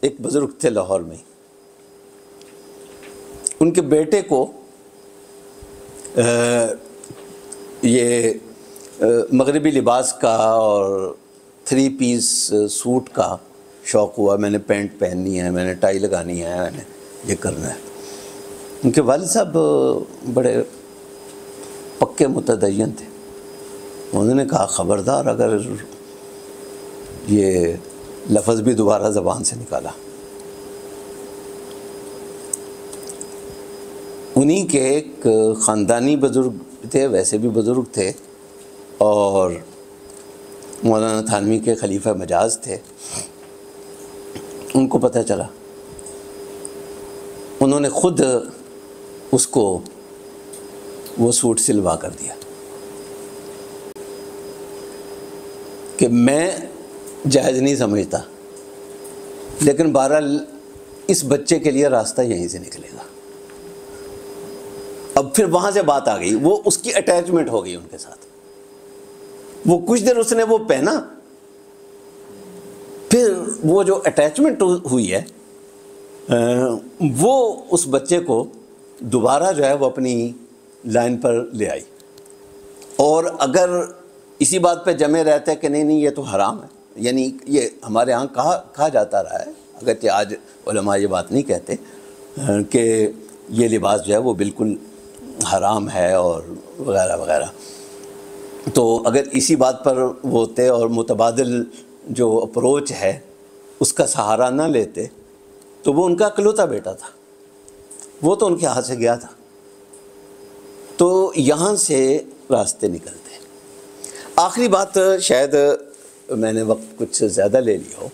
ایک بزرگ تھے لاہور میں, ان کے بیٹے کو یہ مغربی لباس کا اور 3 پیس سوٹ کا شوق ہوا. میں نے پینٹ پہننی ہے, میں نے ٹائی لگانی ہے, میں نے یہ کرنا ہے. ان کے والد صاحب بڑے پکے متدین تھے. انہوں نے کہا خبردار اگر یہ لفظ بھی دوبارہ زبان سے نکالا. انہی کے ایک خاندانی بزرگ تھے, ویسے بھی بزرگ تھے, اور مولانا تھانوی کے خلیفہ مجاز تھے. ان کو پتہ چلا, انہوں نے خود اس کو وہ سوٹ سلوا کر دیا کہ میں جائز نہیں سمجھتا, لیکن بہرحال اس بچے کے لیے راستہ یہیں سے نکلے گا. اب پھر وہاں سے بات آ گئی, وہ اس کی اٹیچمنٹ ہو گئی ان کے ساتھ. وہ کچھ دیر اس نے وہ پہنا, پھر وہ جو اٹیچمنٹ ہوئی ہے وہ اس بچے کو دوبارہ جو ہے وہ اپنی لائن پر لے آئی. اور اگر اسی بات پہ جمے رہتے ہیں کہ نہیں یہ تو حرام ہے, یعنی یہ ہمارے ہاں کہا جاتا رہا ہے, اگرچہ آج علماء یہ بات نہیں کہتے کہ یہ لباس جو ہے وہ بالکل حرام ہے اور وغیرہ وغیرہ. تو اگر اسی بات پر وہ ہوتے اور متبادل جو اپروچ ہے اس کا سہارا نہ لیتے تو وہ ان کا اکلوتا بیٹا تھا، وہ تو ان کے ہاتھ سے گیا تھا، تو یہاں سے راستے نکلتے ہیں۔ آخری بات، شاید میں نے وقت کچھ زیادہ لے لیا ہو،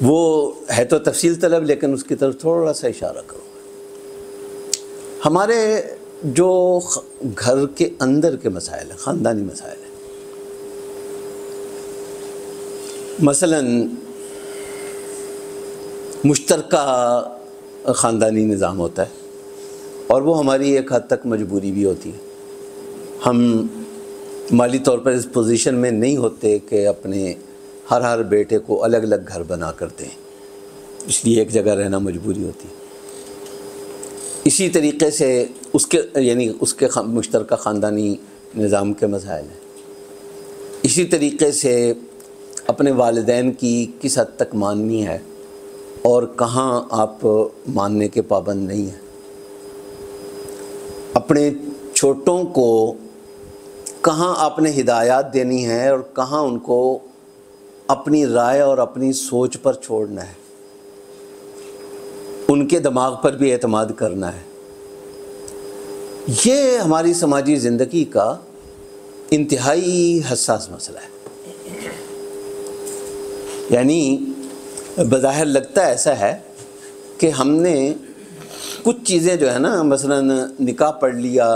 وہ ہے تو تفصیل طلب، لیکن اس کی طرف تھوڑا سا اشارہ کروں گا۔ ہمارے جو گھر کے اندر کے مسائل ہیں، خاندانی مسائل ہیں، مثلاً مشترکہ خاندانی نظام ہوتا ہے، اور وہ ہماری ایک حد تک مجبوری بھی ہوتی ہے۔ ہم مالی طور پر اس پوزیشن میں نہیں ہوتے کہ اپنے ہر بیٹے کو الگ الگ گھر بنا کر دیں، اس لیے ایک جگہ رہنا مجبوری ہوتی ہے۔ اسی طریقے سے اس کے مشترکہ خاندانی نظام کے مسائل ہیں۔ اسی طریقے سے اپنے والدین کی کس حد تک ماننی ہے اور کہاں آپ ماننے کے پابند نہیں ہیں، اپنے چھوٹوں کو کہاں آپ نے ہدایات دینی ہے اور کہاں ان کو اپنی رائے اور اپنی سوچ پر چھوڑنا ہے، ان کے دماغ پر بھی اعتماد کرنا ہے۔ یہ ہماری سماجی زندگی کا انتہائی حساس مسئلہ ہے۔ یعنی بظاہر لگتا ایسا ہے کہ ہم نے کچھ چیزیں جو ہے نا، مثلا نکاح پڑھ لیا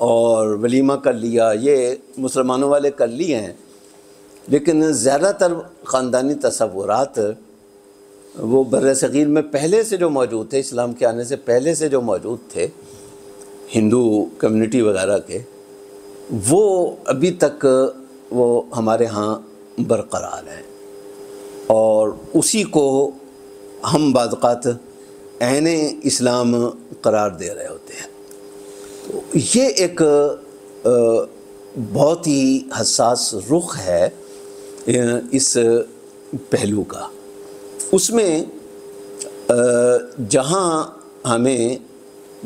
اور ولیمہ کر لیا، یہ مسلمانوں والے کر لیے ہیں، لیکن زیادہ تر خاندانی تصورات وہ بر صغیر میں پہلے سے جو موجود تھے، اسلام کے آنے سے پہلے سے جو موجود تھے ہندو کمیونٹی وغیرہ کے، وہ ابھی تک وہ ہمارے ہاں برقرار ہیں، اور اسی کو ہم بعض اوقات عین اسلام قرار دے رہے ہوتے ہیں۔ تو یہ ایک بہت ہی حساس رخ ہے اس پہلو کا۔ اس میں جہاں ہمیں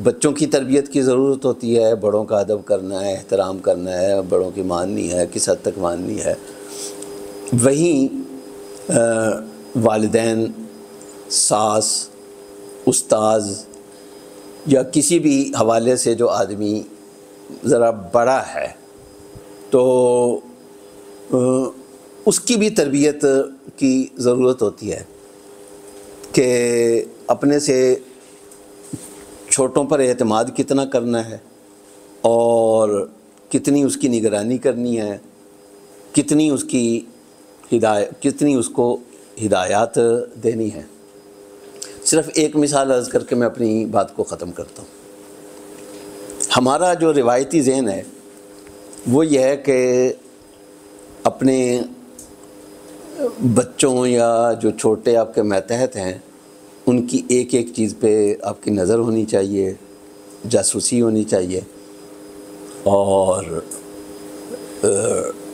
بچوں کی تربیت کی ضرورت ہوتی ہے، بڑوں کا ادب کرنا ہے، احترام کرنا ہے، بڑوں کی ماننی ہے، کس حد تک ماننی ہے، وہیں والدین، ساس، استاذ یا کسی بھی حوالے سے جو آدمی ذرا بڑا ہے تو اس کی بھی تربیت کی ضرورت ہوتی ہے کہ اپنے سے چھوٹوں پر اعتماد کتنا کرنا ہے اور کتنی اس کی نگرانی کرنی ہے، کتنی اس کو ہدایات دینی ہے۔ صرف ایک مثال عرض کر کے میں اپنی بات کو ختم کرتا ہوں۔ ہمارا جو روایتی ذہن ہے وہ یہ ہے کہ اپنے بچوں یا جو چھوٹے آپ کے ماتحت ہیں ان کی ایک ایک چیز پہ آپ کی نظر ہونی چاہیے، جاسوسی ہونی چاہیے، اور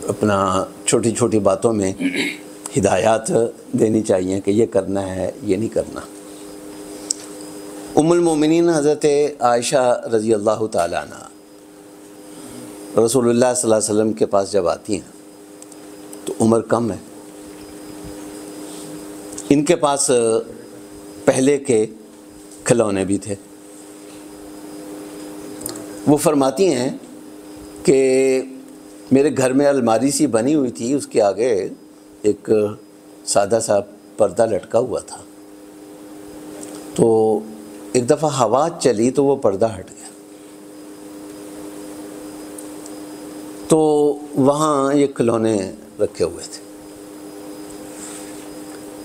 اپنا چھوٹی چھوٹی باتوں میں ہدایات دینی چاہیے کہ یہ کرنا ہے، یہ نہیں کرنا۔ ام المومنین حضرت عائشہ رضی اللہ تعالیٰ عنہ رسول اللہ صلی اللہ علیہ وسلم کے پاس جب آتی ہیں تو عمر کم ہے، ان کے پاس پہلے کے کھلونے بھی تھے۔ وہ فرماتی ہیں کہ میرے گھر میں الماری سی بنی ہوئی تھی، اس کے آگے ایک سادہ سا پردہ لٹکا ہوا تھا، تو ایک دفعہ ہوا چلی تو وہ پردہ ہٹ گیا، تو وہاں یہ کھلونے رکھے ہوئے تھے،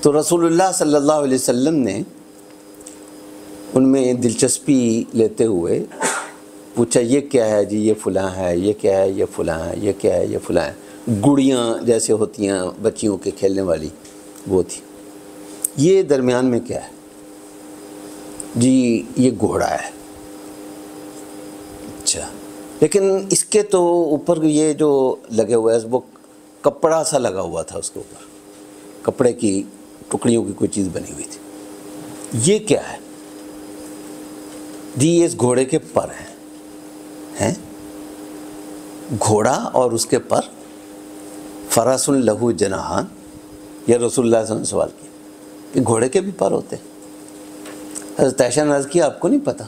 تو رسول اللہ صلی اللہ علیہ وسلم نے ان میں دلچسپی لیتے ہوئے پوچھا یہ کیا ہے جی؟ یہ فلاں ہے، یہ کیا ہے؟ یہ فلاں ہے، یہ کیا ہے؟ یہ فلاں ہے۔ گڑیاں جیسے ہوتی ہیں بچیوں کے کھیلنے والی وہ تھی۔ یہ درمیان میں کیا ہے؟ جی یہ گھوڑا ہے۔ اچھا، لیکن اس کے تو اوپر یہ جو لگے ہوا ہے وہ کپڑا سا لگا ہوا تھا، اس کے اوپر کپڑے کی ٹکڑیوں کی کوئی چیز بنی ہوئی تھی، یہ کیا ہے؟ جی یہ اس گھوڑے کے پر ہیں، گھوڑا اور اس کے پر، فرس لہو جناحان، یہ رسول اللہ صلی اللہ علیہ وسلم نے سوال کیا، کہ گھوڑے کے بھی پر ہوتے ہیں. حضرت عائشہ نے عرض کیا آپ کو نہیں پتہ؟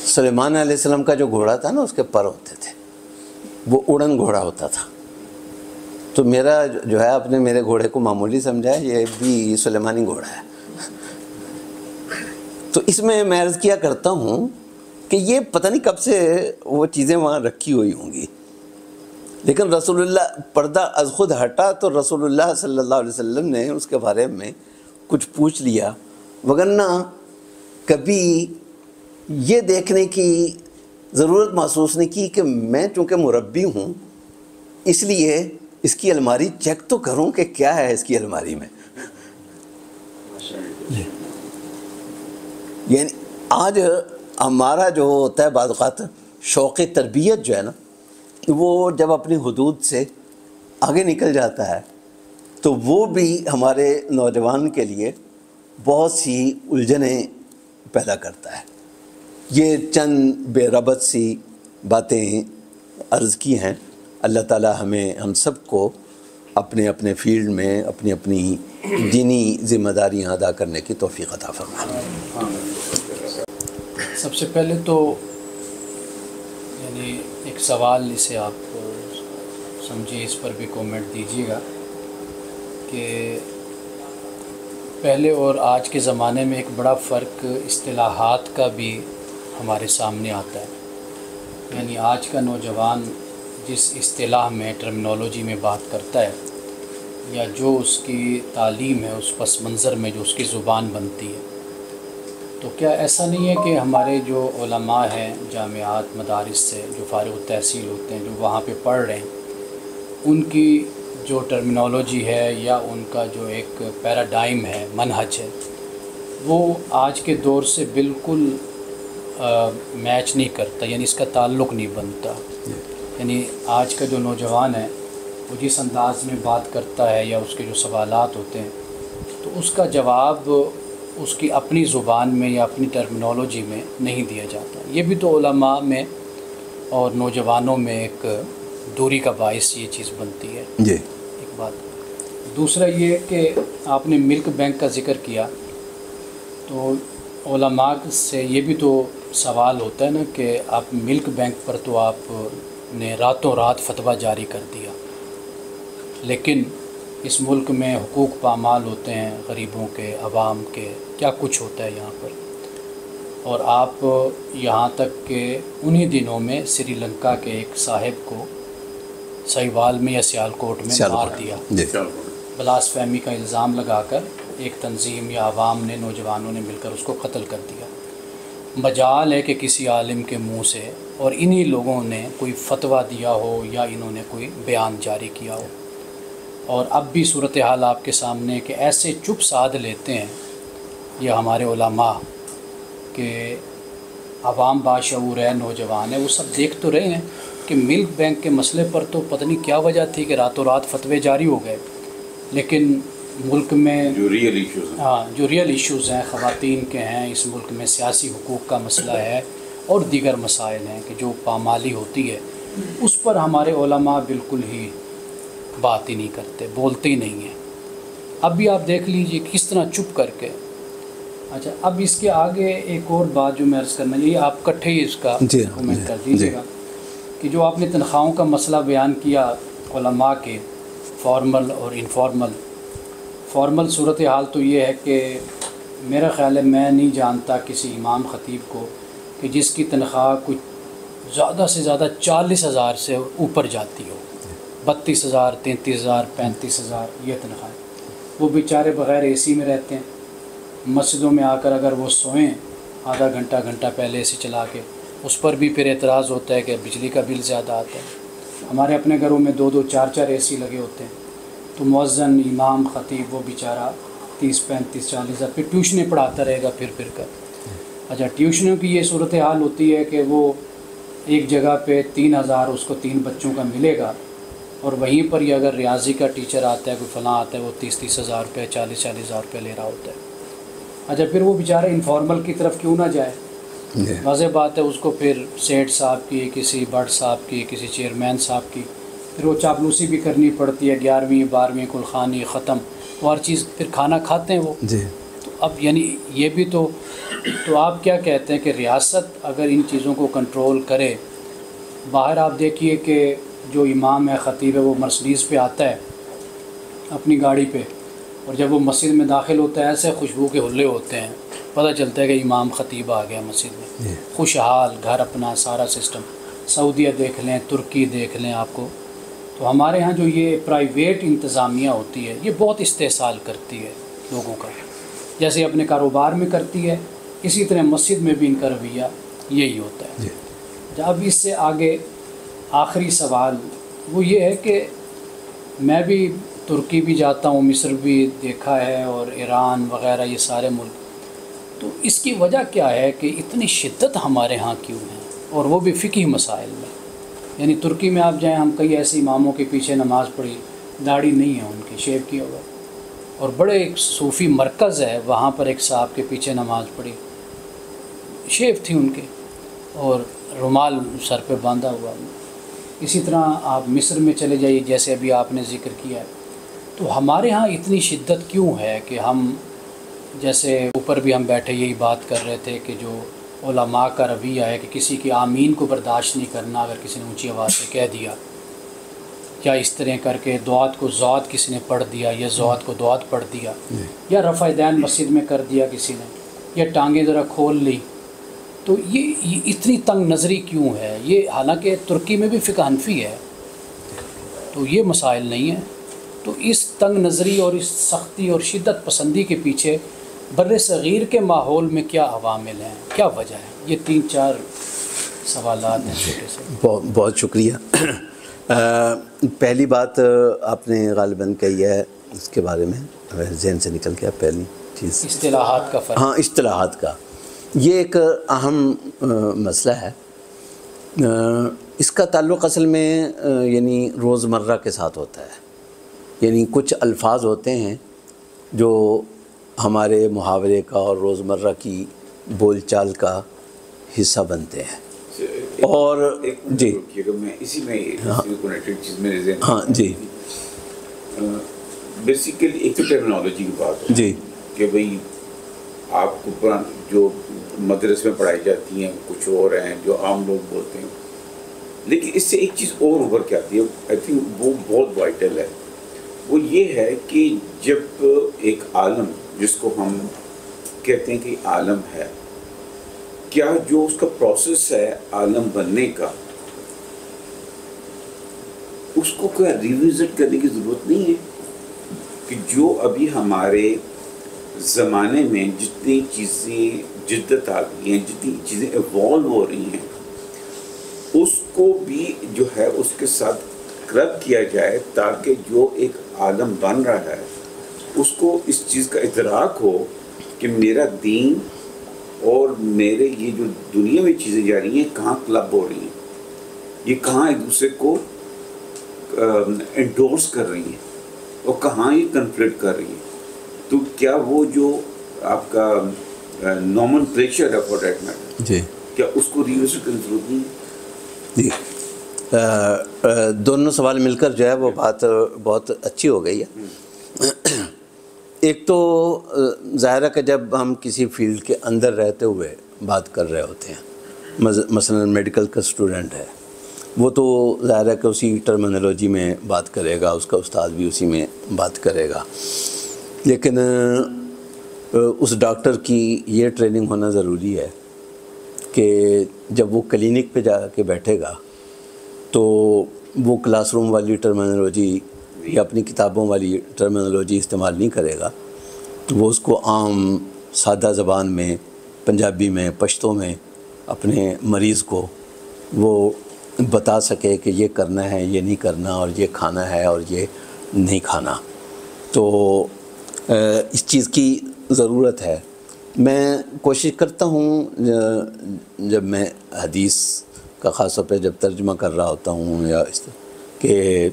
سلیمان علیہ السلام کا جو گھوڑا تھا نا اس کے پر ہوتے تھے, وہ اڑن گھوڑا ہوتا تھا. تو میرا جو ہے آپ نے میرے گھوڑے کو معمولی سمجھا ہے, یہ بھی سلیمانی گھوڑا ہے. تو اس میں عرض کیا کرتا ہوں کہ یہ پتہ نہیں کب سے وہ چیزیں وہاں رکھی ہوئی ہوں گی, لیکن رسول اللہ پردہ از خود ہٹا تو رسول اللہ صلی اللہ علیہ وسلم نے اس کے بارے میں کچھ پوچھ لیا, وگرنہ کبھی یہ دیکھنے کی ضرورت محسوس نہیں کی کہ میں چونکہ مربی ہوں اس لیے اس کی الماری چیک تو کروں کہ کیا ہے اس کی الماری میں. یعنی آج ہمارا جو ہوتا ہے بعض اوقات شوق تربیت جو ہے نا, وہ جب اپنی حدود سے آگے نکل جاتا ہے تو وہ بھی ہمارے نوجوان کے لیے بہت سی الجھنیں پیدا کرتا ہے. یہ چند بے ربط سی باتیں عرض کی ہیں. اللہ تعالی ہمیں ہم سب کو اپنے اپنے فیلڈ میں اپنی اپنی دینی ذمہ داریاں ادا کرنے کی توفیق عطا فرمائے. سب سے پہلے تو یعنی ایک سوال اسے آپ سمجھیے, اس پر بھی کومنٹ دیجیے گا کہ پہلے اور آج کے زمانے میں ایک بڑا فرق اصطلاحات کا بھی ہمارے سامنے آتا ہے. یعنی آج کا نوجوان جس اصطلاح میں ٹرمنالوجی میں بات کرتا ہے یا جو اس کی تعلیم ہے, اس پس منظر میں جو اس کی زبان بنتی ہے, تو کیا ایسا نہیں ہے کہ ہمارے جو علماء ہیں جامعات مدارس سے جو فارغ التحصیل ہوتے ہیں, جو وہاں پہ پڑھ رہے ہیں, ان کی جو ٹرمنالوجی ہے یا ان کا جو ایک پیراڈائم ہے, منہج ہے, وہ آج کے دور سے بالکل میچ نہیں کرتا, یعنی اس کا تعلق نہیں بنتا. یعنی آج کا جو نوجوان ہے وہ جس انداز میں بات کرتا ہے یا اس کے جو سوالات ہوتے ہیں, تو اس کا جواب اس کی اپنی زبان میں یا اپنی ٹرمنالوجی میں نہیں دیا جاتا. یہ بھی تو علماء میں اور نوجوانوں میں ایک دوری کا باعث یہ چیز بنتی ہے. جی ایک بات. دوسرا یہ کہ آپ نے ملک بینک کا ذکر کیا, تو علماء سے یہ بھی تو سوال ہوتا ہے نا کہ آپ ملک بینک پر تو آپ نے راتوں رات فتویٰ جاری کر دیا, لیکن اس ملک میں حقوق پامال ہوتے ہیں غریبوں کے, عوام کے, کیا کچھ ہوتا ہے یہاں پر. اور آپ یہاں تک کہ انہی دنوں میں سری لنکا کے ایک صاحب کو سہیوال میں یا سیالکوٹ میں مار دیا, بلاسفیمی کا الزام لگا کر ایک تنظیم یا عوام نے, نوجوانوں نے مل کر اس کو قتل کر دیا. مجال ہے کہ کسی عالم کے منہ سے اور انہی لوگوں نے کوئی فتویٰ دیا ہو یا انہوں نے کوئی بیان جاری کیا ہو. اور اب بھی صورتحال آپ کے سامنے کہ ایسے چپ سادھ لیتے ہیں یہ ہمارے علماء کہ عوام باشعور ہے, نوجوان ہے, وہ سب دیکھ تو رہے ہیں کہ ملک بینک کے مسئلے پر تو پتہ نہیں کیا وجہ تھی کہ راتوں رات فتوے جاری ہو گئے, لیکن ملک میں جو ریئل ایشوز ہیں خواتین کے ہیں, اس ملک میں سیاسی حقوق کا مسئلہ ہے اور دیگر مسائل ہیں کہ جو پامالی ہوتی ہے, اس پر ہمارے علماء بالکل ہی بات ہی نہیں کرتے, بولتے ہی نہیں ہیں. اب بھی آپ دیکھ لیجئے کس طرح چپ کر کے. اچھا, اب اس کے آگے ایک اور بات جو میں عرض کرنا چاہیے, آپ کٹھے ہی اس کا کومنٹ کر دیجیے گا کہ جو آپ نے تنخواہوں کا مسئلہ بیان کیا علماء کے, فارمل اور انفارمل. فارمل صورتحال تو یہ ہے کہ میرا خیال ہے میں نہیں جانتا کسی امام خطیب کو کہ جس کی تنخواہ کچھ زیادہ سے زیادہ 40,000 سے اوپر جاتی ہو, 32,000 33,000 35,000 یہ تنخواہ. وہ بیچارے بغیر اے سی میں رہتے ہیں, مسجدوں میں آ کر اگر وہ سوئیں آدھا گھنٹہ پہلے اے سی چلا کے, اس پر بھی پھر اعتراض ہوتا ہے کہ بجلی کا بل زیادہ آتا ہے. ہمارے اپنے گھروں میں 2 4 اے سی لگے ہوتے ہیں, تو مؤذن امام خطیب وہ بیچارہ 30 35 40,000 پھر ٹیوشنیں پڑھاتا رہے گا پھر کر. اچھا, ٹیوشنوں کی یہ صورتحال ہوتی ہے کہ وہ ایک جگہ پہ 3,000 اس کو 3 بچوں کا ملے گا, اور وہیں پر یہ اگر ریاضی کا ٹیچر آتا ہے, کوئی فلاں آتا ہے, وہ 30,000 روپے 40,000 روپے لے رہا ہوتا ہے. اچھا, پھر وہ بیچارہ انفارمل کی طرف کیوں نہ جائے؟ واضح بات ہے, اس کو پھر سیٹ صاحب کی, کسی بٹ صاحب کی, کسی چیئرمین صاحب کی, پھر وہ چاپلوسی بھی کرنی پڑتی ہے. 11ویں 12ویں کلخانی ختم, وہ ہر چیز پھر کھانا کھاتے ہیں وہ. جی. تو اب یعنی یہ بھی تو آپ کیا کہتے ہیں کہ ریاست اگر ان چیزوں کو کنٹرول کرے. باہر آپ دیکھیے کہ جو امام ہے خطیب ہے وہ مرسڈیز پہ آتا ہے اپنی گاڑی پہ, اور جب وہ مسجد میں داخل ہوتا ہے ایسے خوشبو کے حلے ہوتے ہیں, پتہ چلتا ہے کہ امام خطیب آ گیا مسجد میں. خوشحال گھر اپنا سارا سسٹم. سعودیہ دیکھ لیں, ترکی دیکھ لیں آپ کو. تو ہمارے ہاں جو یہ پرائیویٹ انتظامیہ ہوتی ہے یہ بہت استحصال کرتی ہے لوگوں کا, جیسے اپنے کاروبار میں کرتی ہے اسی طرح مسجد میں بھی ان کا رویہ یہی ہوتا ہے. جب اس سے آگے آخری سوال وہ یہ ہے کہ میں بھی ترکی بھی جاتا ہوں, مصر بھی دیکھا ہے, اور ایران وغیرہ یہ سارے ملک. تو اس کی وجہ کیا ہے کہ اتنی شدت ہمارے ہاں کیوں ہے, اور وہ بھی فقہی مسائل میں. یعنی ترکی میں آپ جائیں, ہم کئی ایسے اماموں کے پیچھے نماز پڑھی, داڑھی نہیں ہے ان کی, شیو کیا ہوا, اور بڑے ایک صوفی مرکز ہے وہاں پر ایک صاحب کے پیچھے نماز پڑھی, شیو تھی ان کے, اور رومال سر پہ باندھا ہوا. اسی طرح آپ مصر میں چلے جائیے جیسے ابھی آپ نے ذکر کیا ہے. تو ہمارے ہاں اتنی شدت کیوں ہے کہ ہم جیسے اوپر بھی ہم بیٹھے یہی بات کر رہے تھے کہ جو علماء کا رویہ ہے کہ کسی کی آمین کو برداشت نہیں کرنا, اگر کسی نے اونچی آواز سے کہہ دیا یا اس طرح کر کے دعات کو زوات کسی نے پڑھ دیا یا زوات کو دعات پڑھ دیا, یا رفع دین مسجد میں کر دیا کسی نے, یا ٹانگیں ذرا کھول لی. تو یہ اتنی تنگ نظری کیوں ہے؟ یہ حالانکہ ترکی میں بھی فقہ حنفی ہے, تو یہ مسائل نہیں ہیں. تو اس تنگ نظری اور اس سختی اور شدت پسندی کے پیچھے بر صغیر کے ماحول میں کیا عوامل ہیں, کیا وجہ ہے؟ یہ 3-4 سوالات ہیں چھوٹے سے. بہت شکریہ. پہلی بات آپ نے غالباً کہی ہے, اس کے بارے میں ذہن سے نکل گیا پہلی چیز, اصطلاحات کا فرق. ہاں, اصطلاحات کا یہ ایک اہم مسئلہ ہے. اس کا تعلق اصل میں یعنی روزمرہ کے ساتھ ہوتا ہے. یعنی کچھ الفاظ ہوتے ہیں جو ہمارے محاورے کا اور روزمرہ کی بول چال کا حصہ بنتے ہیں. اور جی میں اسی میں چیز میں ہاں جی بیسیکلی ایک تو ٹرمینالوجی کی بات ہے جی کہ بھئی آپ کو قرآن جو مدرسے میں پڑھائی جاتی ہیں کچھ اور ہیں جو عام لوگ بولتے ہیں, لیکن اس سے ایک چیز اور ابھر کے آتی ہے, آئی تھنک وہ بہت وائٹل ہے. وہ یہ ہے کہ جب ایک عالم جس کو ہم کہتے ہیں کہ عالم ہے, کیا جو اس کا پروسیس ہے عالم بننے کا, اس کو کیا ریوزٹ کرنے کی ضرورت نہیں ہے کہ جو ابھی ہمارے زمانے میں جتنی چیزیں جدت آ گئی ہیں, جتنی چیزیں ایوالو ہو رہی ہیں, اس کو بھی جو ہے اس کے ساتھ کرب کیا جائے تاکہ جو ایک عالم بن رہا ہے اس کو اس چیز کا ادراک ہو کہ میرا دین اور میرے یہ جو دنیا میں چیزیں جا رہی ہیں کہاں کلب ہو رہی ہیں, یہ کہاں ایک دوسرے کو انڈورس کر رہی ہیں اور کہاں یہ کنفلکٹ کر رہی ہیں. تو کیا وہ جو آپ کا نارمل پریشر ہے فار دیٹ میٹر, جی, کیا اس کو ریوزٹ کرنے کی ضرورت نہیں ہے؟ جی, دونوں سوال مل کر جو ہے وہ بات بہت اچھی ہو گئی ہے. ایک تو ظاہر ہے کہ جب ہم کسی فیلڈ کے اندر رہتے ہوئے بات کر رہے ہوتے ہیں, مثلا میڈیکل کا اسٹوڈنٹ ہے, وہ تو ظاہر ہے کہ اسی ٹرمینالوجی میں بات کرے گا, اس کا استاد بھی اسی میں بات کرے گا. لیکن اس ڈاکٹر کی یہ ٹریننگ ہونا ضروری ہے کہ جب وہ کلینک پہ جا کے بیٹھے گا تو وہ کلاس روم والی ٹرمینالوجی یا اپنی کتابوں والی ٹرمینالوجی استعمال نہیں کرے گا. وہ اس کو عام سادہ زبان میں, پنجابی میں, پشتو میں اپنے مریض کو وہ بتا سکے کہ یہ کرنا ہے, یہ نہیں کرنا, اور یہ کھانا ہے اور یہ نہیں کھانا. تو اس چیز کی ضرورت ہے. میں کوشش کرتا ہوں جب میں حدیث کا خاص طور پہ جب ترجمہ کر رہا ہوتا ہوں یا اس کہ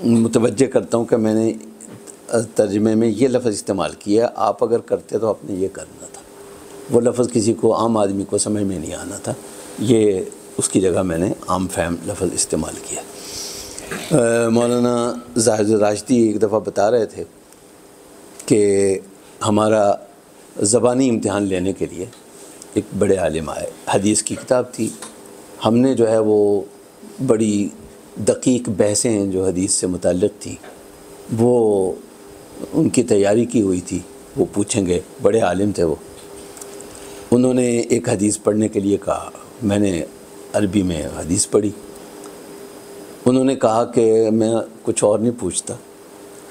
متوجہ کرتا ہوں کہ میں نے ترجمے میں یہ لفظ استعمال کیا, آپ اگر کرتے تو آپ نے یہ کرنا تھا. وہ لفظ کسی کو عام آدمی کو سمجھ میں نہیں آنا تھا, یہ اس کی جگہ میں نے عام فہم لفظ استعمال کیا. مولانا زاہد راشدی ایک دفعہ بتا رہے تھے کہ ہمارا زبانی امتحان لینے کے لیے ایک بڑے عالم آئے، حدیث کی کتاب تھی، ہم نے جو ہے وہ بڑی دقیق بحثیں جو حدیث سے متعلق تھی وہ ان کی تیاری کی ہوئی تھی، وہ پوچھیں گے، بڑے عالم تھے وہ. انہوں نے ایک حدیث پڑھنے کے لیے کہا، میں نے عربی میں حدیث پڑھی. انہوں نے کہا کہ میں کچھ اور نہیں پوچھتا،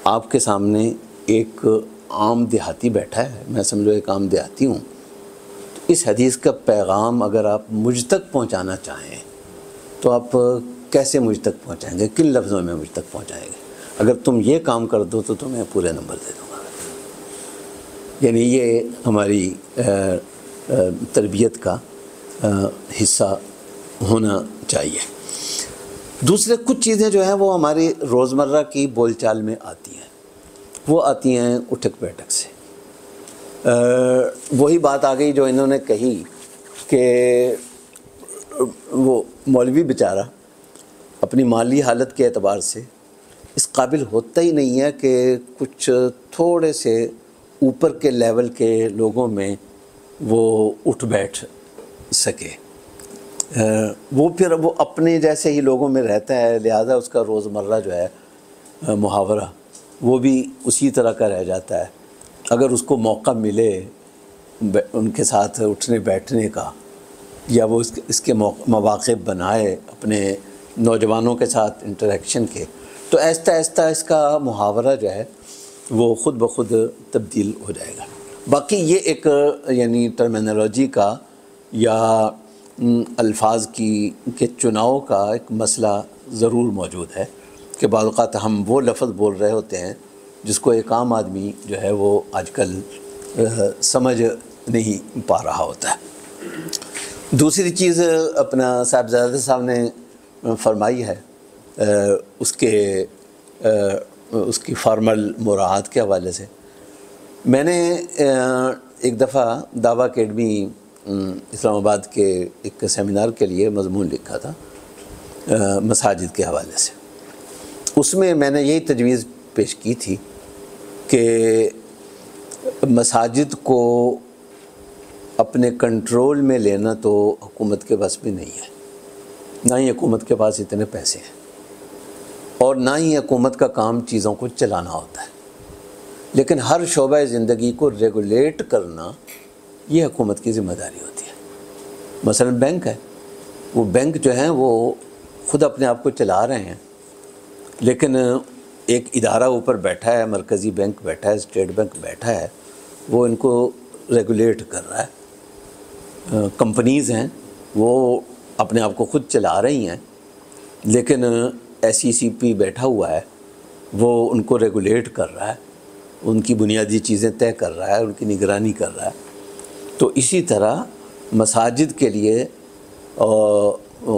آپ کے سامنے ایک عام دیہاتی بیٹھا ہے، میں سمجھو ایک عام دیہاتی ہوں، تو اس حدیث کا پیغام اگر آپ مجھ تک پہنچانا چاہیں تو آپ کیسے مجھ تک پہنچائیں گے، کن لفظوں میں مجھ تک پہنچائیں گے؟ اگر تم یہ کام کر دو تو تمہیں پورے نمبر دے دوں گا. یعنی یہ ہماری تربیت کا حصہ ہونا چاہیے. دوسرے کچھ چیزیں جو ہیں وہ ہماری روزمرہ کی بول چال میں آتی ہیں، وہ آتی ہیں اٹھک بیٹھک سے. وہی بات آ گئی جو انہوں نے کہی کہ وہ مولوی بیچارہ اپنی مالی حالت کے اعتبار سے اس قابل ہوتا ہی نہیں ہے کہ کچھ تھوڑے سے اوپر کے لیول کے لوگوں میں وہ اٹھ بیٹھ سکے. وہ پھر وہ اپنے جیسے ہی لوگوں میں رہتا ہے، لہذا اس کا روزمرہ جو ہے محاورہ وہ بھی اسی طرح کا رہ جاتا ہے. اگر اس کو موقع ملے ان کے ساتھ اٹھنے بیٹھنے کا، یا وہ اس کے مواقع بنائے اپنے نوجوانوں کے ساتھ انٹریکشن کے، تو آہستہ آہستہ اس کا محاورہ جو ہے وہ خود بخود تبدیل ہو جائے گا. باقی یہ ایک یعنی ٹرمینالوجی کا یا الفاظ کے چناؤ کا ایک مسئلہ ضرور موجود ہے کہ بعض اوقات ہم وہ لفظ بول رہے ہوتے ہیں جس کو ایک عام آدمی جو ہے وہ آج کل سمجھ نہیں پا رہا ہوتا ہے. دوسری چیز اپنا صاحبزادہ صاحب نے فرمائی ہے اس کی فارمل مراعات کے حوالے سے. میں نے ایک دفعہ دعویٰ اکیڈمی اسلام آباد کے ایک سیمینار کے لیے مضمون لکھا تھا مساجد کے حوالے سے. اس میں میں نے یہی تجویز پیش کی تھی کہ مساجد کو اپنے کنٹرول میں لینا تو حکومت کے بس میں نہیں ہے، نہ ہی حکومت کے پاس اتنے پیسے ہیں، اور نہ ہی حکومت کا کام چیزوں کو چلانا ہوتا ہے. لیکن ہر شعبہ زندگی کو ریگولیٹ کرنا یہ حکومت کی ذمہ داری ہوتی ہے. مثلا بینک ہے، وہ بینک جو ہیں وہ خود اپنے آپ کو چلا رہے ہیں، لیکن ایک ادارہ اوپر بیٹھا ہے، مرکزی بینک بیٹھا ہے، اسٹیٹ بینک بیٹھا ہے، وہ ان کو ریگولیٹ کر رہا ہے. کمپنیز ہیں وہ اپنے آپ کو خود چلا رہی ہیں، لیکن SECP بیٹھا ہوا ہے، وہ ان کو ریگولیٹ کر رہا ہے، ان کی بنیادی چیزیں طے کر رہا ہے، ان کی نگرانی کر رہا ہے. تو اسی طرح مساجد کے لیے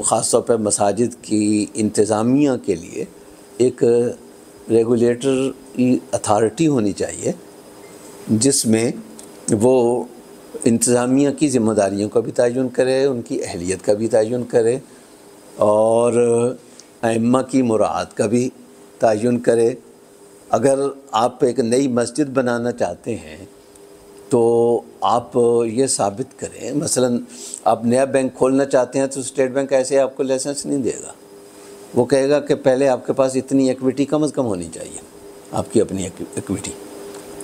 خاص طور پر مساجد کی انتظامیہ کے لیے ایک ریگولیٹر اتھارٹی ہونی چاہیے جس میں وہ انتظامیہ کی ذمہ داریوں کا بھی تعین کرے، ان کی اہلیت کا بھی تعین کرے، اور ائمہ کی مراعات کا بھی تعین کرے. اگر آپ ایک نئی مسجد بنانا چاہتے ہیں تو آپ یہ ثابت کریں، مثلا آپ نیا بینک کھولنا چاہتے ہیں تو اسٹیٹ بینک ایسے آپ کو لائسنس نہیں دے گا. وہ کہے گا کہ پہلے آپ کے پاس اتنی ایکویٹی کم از کم ہونی چاہیے، آپ کی اپنی ایکویٹی.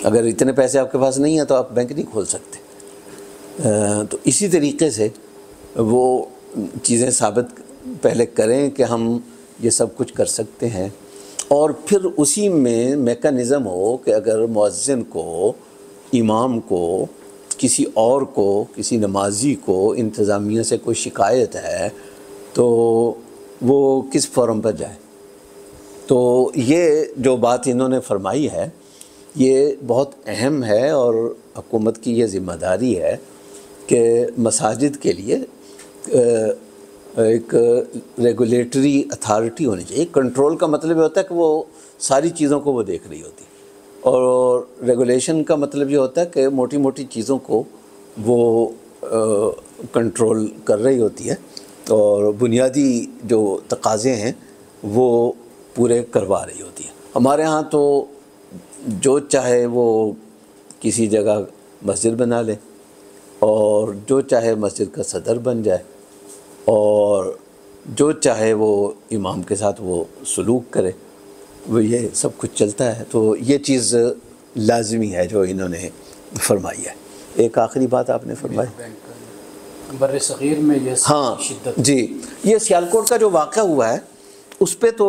اگر اتنے پیسے آپ کے پاس نہیں ہیں تو آپ بینک نہیں کھول سکتے. تو اسی طریقے سے وہ چیزیں ثابت پہلے کریں کہ ہم یہ سب کچھ کر سکتے ہیں، اور پھر اسی میں میکانزم ہو کہ اگر مؤذن کو، امام کو، کسی اور کو، کسی نمازی کو انتظامیہ سے کوئی شکایت ہے تو وہ کس فورم پر جائے. تو یہ جو بات انہوں نے فرمائی ہے یہ بہت اہم ہے، اور حکومت کی یہ ذمہ داری ہے کہ مساجد کے لیے ایک ریگولیٹری اتھارٹی ہونی چاہیے. کنٹرول کا مطلب یہ ہوتا ہے کہ وہ ساری چیزوں کو وہ دیکھ رہی ہوتی، اور ریگولیشن کا مطلب یہ ہوتا ہے کہ موٹی موٹی چیزوں کو وہ کنٹرول کر رہی ہوتی ہے، اور بنیادی جو تقاضے ہیں وہ پورے کروا رہی ہوتی ہے. ہمارے ہاں تو جو چاہے وہ کسی جگہ مسجد بنا لے اور جو چاہے مسجد کا صدر بن جائے اور جو چاہے وہ امام کے ساتھ وہ سلوک کرے، وہ یہ سب کچھ چلتا ہے. تو یہ چیز لازمی ہے جو انہوں نے فرمائی ہے. ایک آخری بات آپ نے فرمائی بر صغیر میں یہ ہاں شدت. جی، یہ سیالکوٹ کا جو واقعہ ہوا ہے اس پہ تو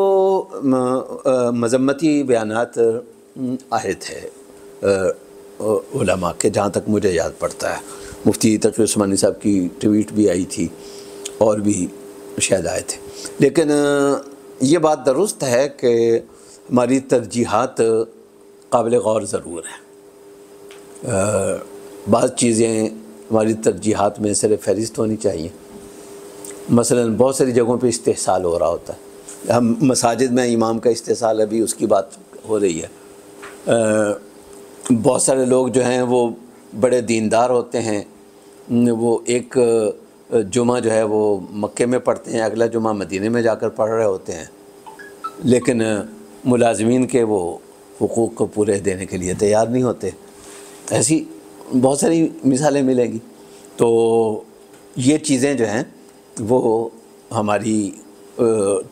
مذمتی بیانات آئے تھے علماء کے، جہاں تک مجھے یاد پڑتا ہے. مفتی تقی عثمانی صاحب کی ٹویٹ بھی آئی تھی اور بھی شاید آئے تھے. لیکن یہ بات درست ہے کہ ہماری ترجیحات قابل غور ضرور ہیں. بعض چیزیں ہماری ترجیحات میں سر فہرست ہونی چاہیے. مثلا بہت ساری جگہوں پہ استحصال ہو رہا ہوتا ہے. ہم مساجد میں امام کا استحصال، ابھی اس کی بات ہو رہی ہے. بہت سارے لوگ جو ہیں وہ بڑے دیندار ہوتے ہیں، وہ ایک جمعہ جو ہے وہ مکے میں پڑھتے ہیں، اگلا جمعہ مدینے میں جا کر پڑھ رہے ہوتے ہیں، لیکن ملازمین کے وہ حقوق کو پورے دینے کے لیے تیار نہیں ہوتے. ایسی بہت ساری مثالیں ملیں گی. تو یہ چیزیں جو ہیں وہ ہماری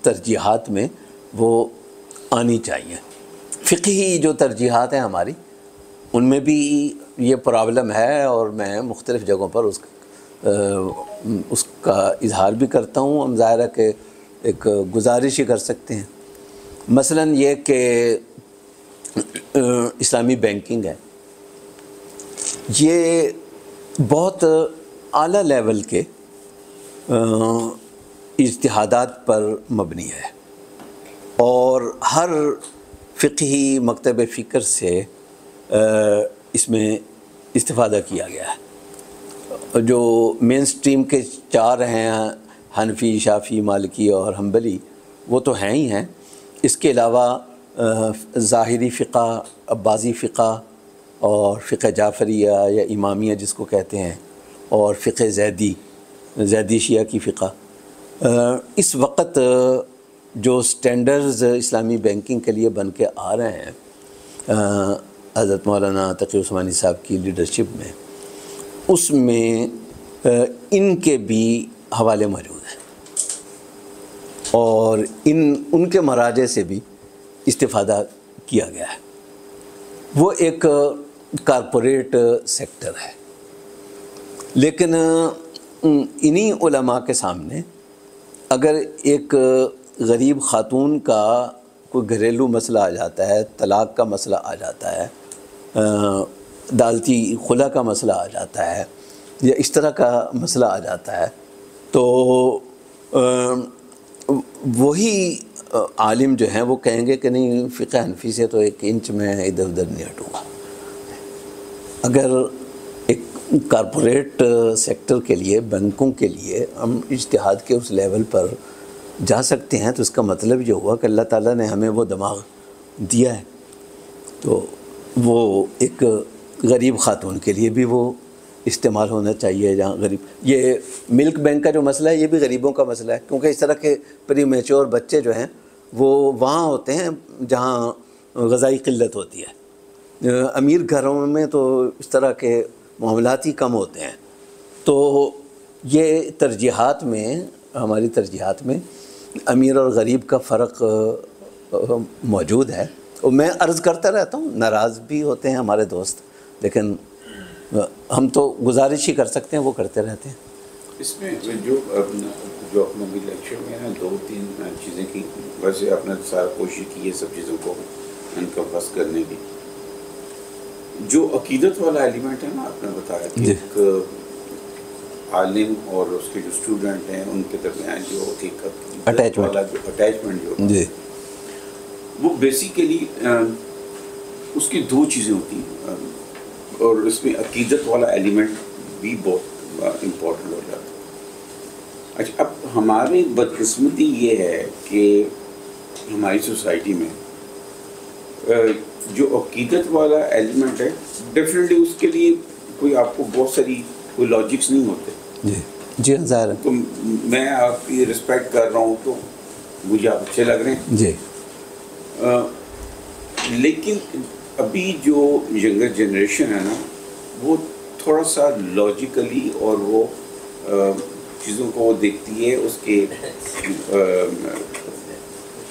ترجیحات میں وہ آنی چاہیے. فقہی جو ترجیحات ہیں ہماری، ان میں بھی یہ پرابلم ہے اور میں مختلف جگہوں پر اس کا اظہار بھی کرتا ہوں. ہم ظاہر ہے کہ ایک گزارش ہی کر سکتے ہیں. مثلا یہ کہ اسلامی بینکنگ ہے، یہ بہت اعلیٰ لیول کے اجتہادات پر مبنی ہے اور ہر فقہی مکتب فکر سے اس میں استفادہ کیا گیا ہے. جو مین سٹریم کے چار ہیں، حنفی، شافعی، مالکی اور حنبلی، وہ تو ہیں ہی ہیں. اس کے علاوہ ظاہری فقہ، عباسی فقہ اور فقہ جعفریہ یا امامیہ جس کو کہتے ہیں، اور فقہ زیدی شیعہ کی فقہ. اس وقت جو سٹینڈرز اسلامی بینکنگ کے لیے بن کے آ رہے ہیں حضرت مولانا تقی عثمانی صاحب کی لیڈرشپ میں، اس میں ان کے بھی حوالے موجود ہیں اور ان کے مراجع سے بھی استفادہ کیا گیا ہے. وہ ایک کارپوریٹ سیکٹر ہے، لیکن انہی علماء کے سامنے اگر ایک غریب خاتون کا کوئی گھریلو مسئلہ آ جاتا ہے، طلاق کا مسئلہ آ جاتا ہے، عدالتی خلا کا مسئلہ آ جاتا ہے یا اس طرح کا مسئلہ آ جاتا ہے، تو وہی عالم جو ہیں وہ کہیں گے کہ نہیں، فقہ حنفی سے تو 1 انچ میں ادھر ادھر نہیں ہٹوں گا. اگر ایک کارپوریٹ سیکٹر کے لیے، بینکوں کے لیے ہم اجتہاد کے اس لیول پر جا سکتے ہیں تو اس کا مطلب یہ ہوا کہ اللہ تعالیٰ نے ہمیں وہ دماغ دیا ہے. تو وہ ایک غریب خاتون کے لیے بھی وہ استعمال ہونا چاہیے. جہاں غریب، یہ ملک بینک کا جو مسئلہ ہے یہ بھی غریبوں کا مسئلہ ہے، کیونکہ اس طرح کے پری میچور بچے جو ہیں وہ وہاں ہوتے ہیں جہاں غذائی قلت ہوتی ہے. امیر گھروں میں تو اس طرح کے معاملات ہی کم ہوتے ہیں. تو یہ ترجیحات میں، ہماری ترجیحات میں امیر اور غریب کا فرق موجود ہے. اور میں عرض کرتا رہتا ہوں، ناراض بھی ہوتے ہیں ہمارے دوست، لیکن ہم تو گزارش ہی کر سکتے ہیں، وہ کرتے رہتے ہیں. اس میں جو اپنا بھی لیکچر میں نا 2-3 چیزیں کی، ویسے آپ نے سارا کوشش کی ہے سب چیزوں کو انکمپس کرنے کی. جو عقیدت والا ایلیمنٹ ہے نا، آپ نے بتایا کہ ایک عالم اور اس کے جو اسٹوڈنٹ ہیں ان کے درمیان جو ایک اٹیچمنٹ جو وہ بیسیکلی اس کی 2 چیزیں ہوتی ہیں، اور اس میں عقیدت والا ایلیمنٹ بھی بہت امپورٹنٹ ہو جاتا ہے. اچھا، اب ہماری بدقسمتی یہ ہے کہ ہماری سوسائٹی میں جو عقیدت والا ایلیمنٹ ہے، ڈیفینیٹلی اس کے لیے کوئی آپ کو بہت ساری کوئی لاجکس نہیں ہوتے. جی ظاہر ہے. تو میں آپ کی رسپیکٹ کر رہا ہوں، تو مجھے آپ اچھے لگ رہے ہیں. جی. لیکن ابھی جو ینگر جنریشن ہے نا وہ تھوڑا سا لاجیکلی اور وہ چیزوں کو وہ دیکھتی ہے اس کے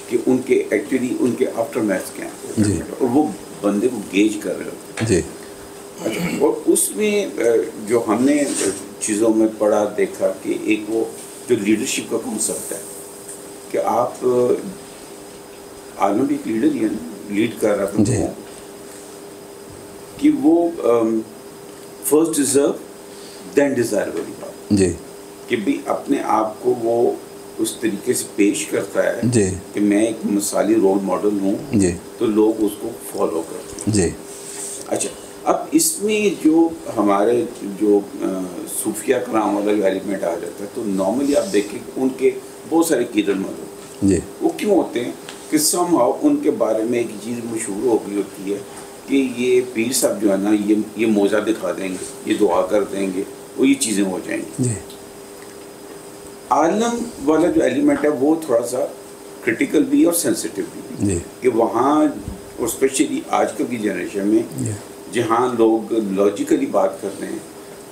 کہ ان کے ایکچولی ان کے آفٹر میتھس کیا ہیں اور وہ بندے کو گیج کر رہے ہوتے ہیں. اور اس میں جو ہم نے چیزوں میں پڑھا دیکھا کہ ایک وہ جو لیڈرشپ کا کنسپٹ ہے کہ آپ عالم بھی ایک لیڈر ہی ہے نا, لیڈ کر رہا تھا کہ وہ فرسٹ ڈیزرو دین ڈیزائر والی بات کہ بھی اپنے آپ کو وہ اس طریقے سے پیش کرتا ہے کہ میں ایک مثالی رول ماڈل ہوں تو لوگ اس کو فالو کرتے ہیں. اچھا, اب اس میں جو ہمارے جو صوفیہ کرام والا جو ایلیمنٹ آ جاتا ہے تو نارملی آپ دیکھیں ان کے بہت سارے کیدر مند وہ کیوں ہوتے ہیں کہ سم ہاؤ ان کے بارے میں ایک چیز مشہور ہو گئی ہوتی ہے کہ یہ پیر صاحب جو ہے نا یہ موزہ دکھا دیں گے, یہ دعا کر دیں گے, وہ یہ چیزیں ہو جائیں گی. عالم والا جو ایلیمنٹ ہے وہ تھوڑا سا کرٹیکل بھی اور سینسیٹیو بھی کہ وہاں اور اسپیشلی آج کل کی جنریشن میں جہاں لوگ لاجیکلی بات کر رہے ہیں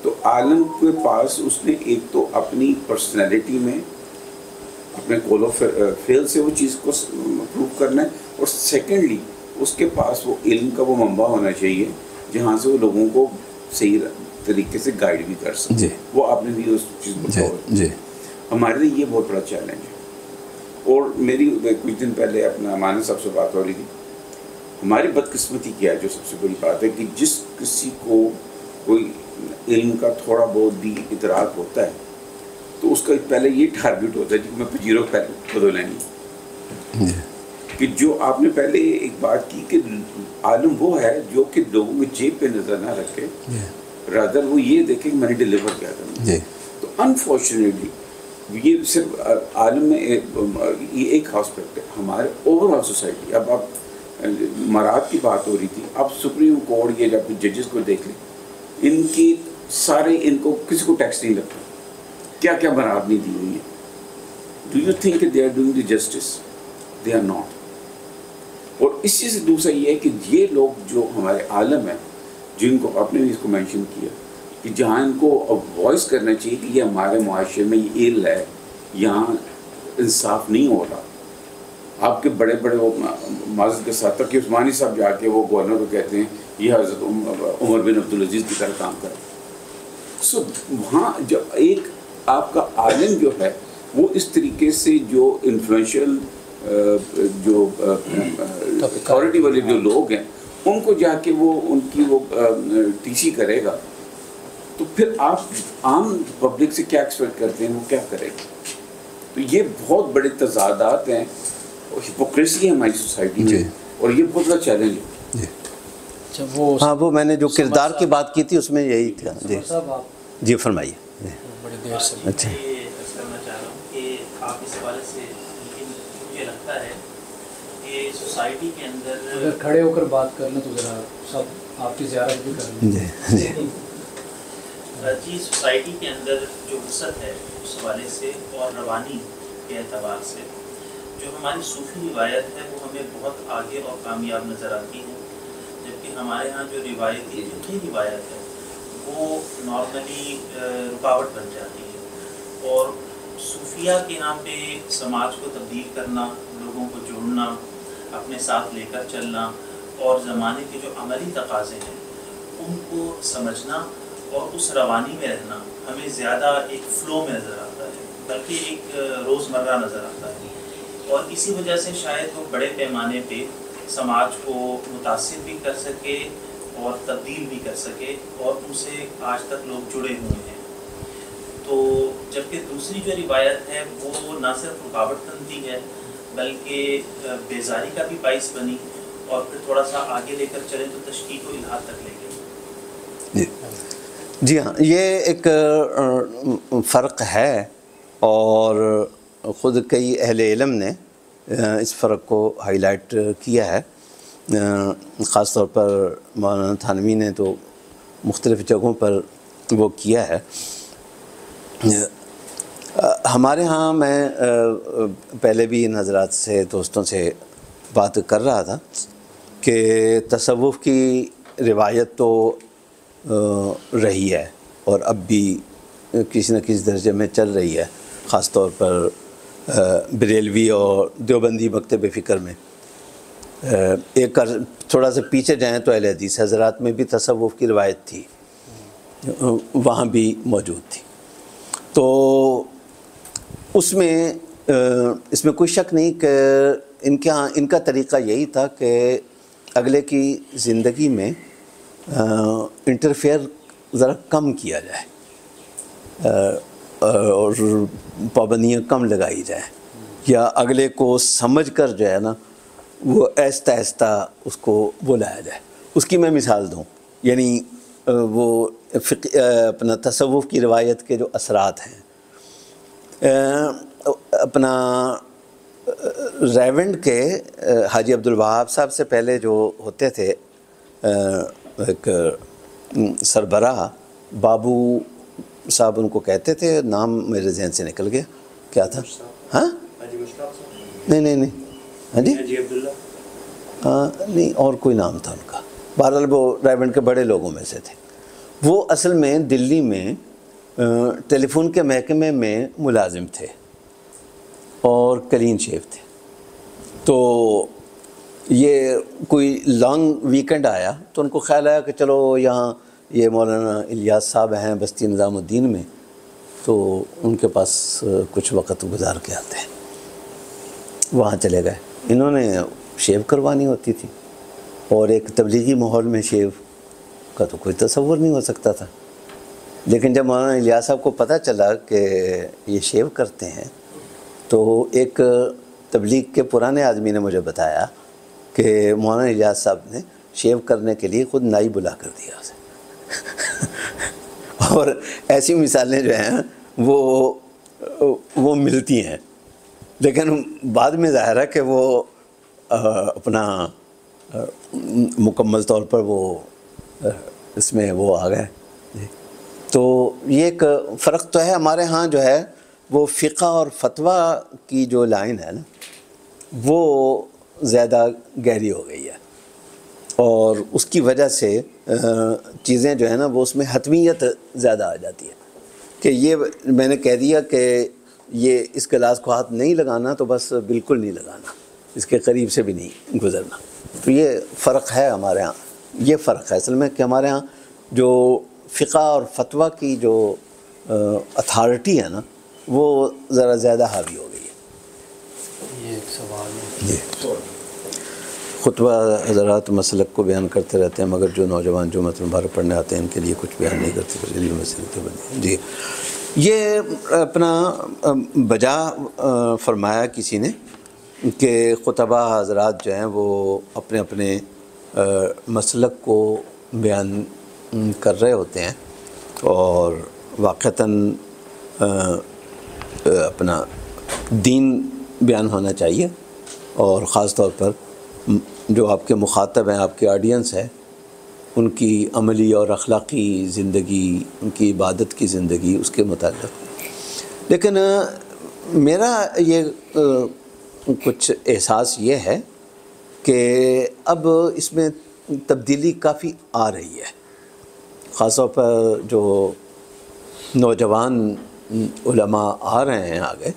تو عالم کے پاس اس نے ایک تو اپنی پرسنالٹی میں اپنے کول آف فیل سے وہ چیز کو پروو کرنا ہے, اور سیکنڈلی اس کے پاس وہ علم کا وہ منبع ہونا چاہیے جہاں سے وہ لوگوں کو صحیح طریقے سے گائیڈ بھی کر سکے. وہ آپ نے بھی اس چیز کو ہمارے لیے یہ بہت بڑا چیلنج ہے. اور میری کچھ دن پہلے اپنا مانا صاحب سے بات ہو رہی تھی, ہماری بدقسمتی کیا ہے جو سب سے بڑی بات ہے کہ جس کسی کو کوئی علم کا تھوڑا بہت بھی ادراک ہوتا ہے تو اس کا پہلے یہ ٹارگیٹ ہوتا ہے کہ میں پجیرو پہلے بدلیں کہ جو آپ نے پہلے ایک بات کی کہ عالم وہ ہے جو کہ لوگوں کی جیب پہ نظر نہ رکھے, رادر وہ یہ دیکھے کہ میں نے ڈیلیور کیا کرنا. تو انفارچونیٹلی یہ صرف عالم میں یہ ایک ہاسپٹل ہے ہمارے اوور آل سوسائٹی. اب آپ مراد کی بات ہو رہی تھی, اب سپریم کورٹ یہ جب ججز کو دیکھ لیں, ان کی سارے ان کو کسی کو ٹیکس نہیں لگتا, کیا کیا برات نہیں دی ہوئی ہے. Do you think they are doing the justice? They are not. اور اس چیز سے دوسرا یہ ہے کہ یہ لوگ جو ہمارے عالم ہیں جن کو آپ نے بھی اس کو مینشن کیا کہ جہاں ان کو وائس کرنا چاہیے کہ یہ ہمارے معاشرے میں یہ علم ہے, یہاں انصاف نہیں ہو رہا. آپ کے بڑے بڑے وہ معذرت کے ساتھ تک کہ عثمانی صاحب جا کے وہ گورنر کو کہتے ہیں یہ حضرت عمر بن عبدالعزیز کی طرح کام کرے. سو وہاں جب ایک آپ کا عالم جو ہے وہ اس طریقے سے جو انفلوئنشل جو اتھارٹی والے جو لوگ ہیں ان کو جا کے وہ ان کی وہ ٹی سی کرے گا تو پھر آپ عام پبلک سے کیا ایکسپیکٹ کرتے ہیں, وہ کیا کرے گا. تو یہ بہت بڑے تضادات ہیں, ہپوکریسی ہے ہماری سوسائٹی میں, اور یہ بہت بڑا چیلنج ہے. ہاں وہ میں نے جو کردار کی بات کی تھی اس میں یہی تھا. جی فرمائیے. بڑی دیر سے اچھا کرنا چاہ رہا ہوں کہ آپ اس حوالے سے مجھے لگتا ہے کہ سوسائٹی کے اندر اگر کھڑے ہو کر بات کرنا تو ذرا سب آپ کی زیارت بھی کریں. جی سوسائٹی کے اندر جو وسعت ہے اس حوالے سے اور روانی کے اعتبار سے جو ہماری صوفی روایت ہے وہ ہمیں بہت آگے اور کامیاب نظر آتی ہے, جبکہ ہمارے ہاں جو روایتی فقہی روایت ہے وہ نارملی رکاوٹ بن جاتی ہے. اور صوفیہ کے نام پہ سماج کو تبدیل کرنا, لوگوں کو جوڑنا, اپنے ساتھ لے کر چلنا اور زمانے کے جو عملی تقاضے ہیں ان کو سمجھنا اور اس روانی میں رہنا ہمیں زیادہ ایک فلو میں نظر آتا ہے, بلکہ ایک روزمرہ نظر آتا ہے. اور اسی وجہ سے شاید وہ بڑے پیمانے پہ سماج کو متاثر بھی کر سکے اور تبدیل بھی کر سکے, اور ان سے آج تک لوگ جڑے ہوئے ہیں. تو جبکہ دوسری جو روایت ہے وہ نہ صرف رکاوٹ بنتی ہے بلکہ بیزاری کا بھی باعث بنی, اور پھر تھوڑا سا آگے لے کر چلیں تو تشکیک و الحاد تک لے گئے. جی ہاں, یہ ایک فرق ہے, اور خود کئی اہل علم نے اس فرق کو ہائی لائٹ کیا ہے. خاص طور پر مولانا تھانوی نے تو مختلف جگہوں پر وہ کیا ہے. ہمارے ہاں میں پہلے بھی ان حضرات سے دوستوں سے بات کر رہا تھا کہ تصوف کی روایت تو رہی ہے اور اب بھی کسی نہ کسی درجے میں چل رہی ہے، خاص طور پر بریلوی اور دیوبندی مکتب فکر میں۔ ایک تھوڑا سا پیچھے جائیں تو اہل حدیث حضرات میں بھی تصوف کی روایت تھی، وہاں بھی موجود تھی۔ تو اس میں کوئی شک نہیں کہ ان کا طریقہ یہی تھا کہ اگلے کی زندگی میں انٹرفیئر ذرا کم کیا جائے اور پابندیاں کم لگائی جائیں، یا اگلے کو سمجھ کر جو ہے نا وہ آہستہ آہستہ اس کو بلایا جائے۔ اس کی میں مثال دوں، یعنی وہ اپنا تصوف کی روایت کے جو اثرات ہیں، اپنا ریونڈ کے حاجی عبدالوہاب صاحب سے پہلے جو ہوتے تھے ایک سربراہ، بابو صاحب ان کو کہتے تھے، نام میرے ذہن سے نکل گیا، کیا تھا؟ ہاں نہیں ہاں جی نہیں، اور کوئی نام تھا ان کا، بہرحال وہ ریونڈ کے بڑے لوگوں میں سے تھے۔ وہ اصل میں دلی میں ٹیلی فون کے محکمے میں ملازم تھے اور کلین شیف تھے۔ تو یہ کوئی لانگ ویکنڈ آیا تو ان کو خیال آیا کہ چلو یہاں یہ مولانا الیاس صاحب ہیں بستی نظام الدین میں، تو ان کے پاس کچھ وقت گزار کے آتے ہیں۔ وہاں چلے گئے، انہوں نے شیو کروانی ہوتی تھی، اور ایک تبلیغی ماحول میں شیو کا تو کوئی تصور نہیں ہو سکتا تھا۔ لیکن جب مولانا الیاس صاحب کو پتہ چلا کہ یہ شیو کرتے ہیں، تو ایک تبلیغ کے پرانے آدمی نے مجھے بتایا کہ مولانا الیاس صاحب نے شیو کرنے کے لیے خود نائی بلا کر دیا اسے۔ اور ایسی مثالیں جو ہیں وہ ملتی ہیں، لیکن بعد میں ظاہر ہے کہ وہ اپنا مکمل طور پر وہ اس میں وہ آ گئے۔ تو یہ ایک فرق تو ہے ہمارے ہاں جو ہے وہ فقہ اور فتویٰ کی جو لائن ہے نا وہ زیادہ گہری ہو گئی ہے، اور اس کی وجہ سے چیزیں جو ہے نا وہ اس میں حتمیت زیادہ آ جاتی ہے کہ یہ میں نے کہہ دیا کہ یہ اس گلاس کو ہاتھ نہیں لگانا تو بس بالکل نہیں لگانا، اس کے قریب سے بھی نہیں گزرنا۔ تو یہ فرق ہے ہمارے ہاں، یہ فرق ہے اصل میں کہ ہمارے ہاں جو فقہ اور فتویٰ کی جو اتھارٹی ہے نا وہ ذرا زیادہ حاوی ہو گئی ہے۔ یہ ایک سوال ہے جی، خطبہ حضرات مسلک کو بیان کرتے رہتے ہیں، مگر جو نوجوان جو متن مبارک پڑھنے آتے ہیں ان کے لیے کچھ بیان نہیں کرتے، کچھ علم مسلک بندی۔ جی، یہ اپنا بجا فرمایا کسی نے کہ خطبہ حضرات جو ہیں وہ اپنے اپنے مسلک کو بیان کر رہے ہوتے ہیں، اور واقعتاً اپنا دین بیان ہونا چاہیے، اور خاص طور پر جو آپ کے مخاطب ہیں، آپ کے آڈینس ہے، ان کی عملی اور اخلاقی زندگی، ان کی عبادت کی زندگی، اس کے متعلق۔ لیکن میرا یہ کچھ احساس یہ ہے کہ اب اس میں تبدیلی کافی آ رہی ہے، خاص طور پر جو نوجوان علماء آ رہے ہیں آگے،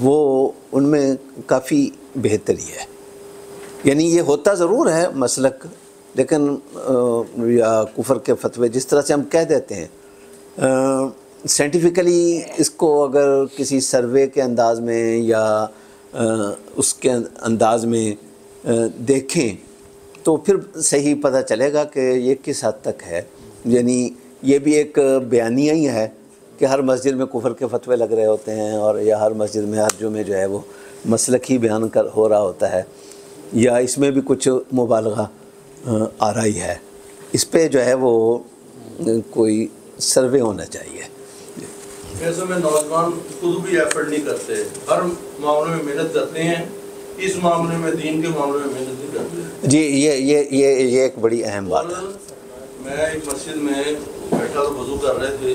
وہ ان میں کافی بہتری ہے۔ یعنی یہ ہوتا ضرور ہے مسلک، لیکن یا کفر کے فتوے جس طرح سے ہم کہہ دیتے ہیں، سائنٹیفکلی اس کو اگر کسی سروے کے انداز میں یا اس کے انداز میں دیکھیں تو پھر صحیح پتہ چلے گا کہ یہ کس حد تک ہے۔ یعنی یہ بھی ایک بیانیہ ہی ہے کہ ہر مسجد میں کفر کے فتوے لگ رہے ہوتے ہیں، اور یا ہر مسجد میں ہر جمعے جو ہے وہ مسلک ہی بیان ہو رہا ہوتا ہے، یا اس میں بھی کچھ مبالغہ آ رہی ہے۔ اس پہ جو ہے وہ کوئی سروے ہونا چاہیے۔ ایسے میں نوجوان خود بھی ایفرٹ نہیں کرتے، ہر معاملے میں محنت کرتے ہیں، اس معاملے میں دین کے معاملے میں محنت نہیں کرتے۔ جی، یہ ایک بڑی اہم بات ہے۔ میں ایک مسجد میں بیٹھا تو وضو کر رہے تھے،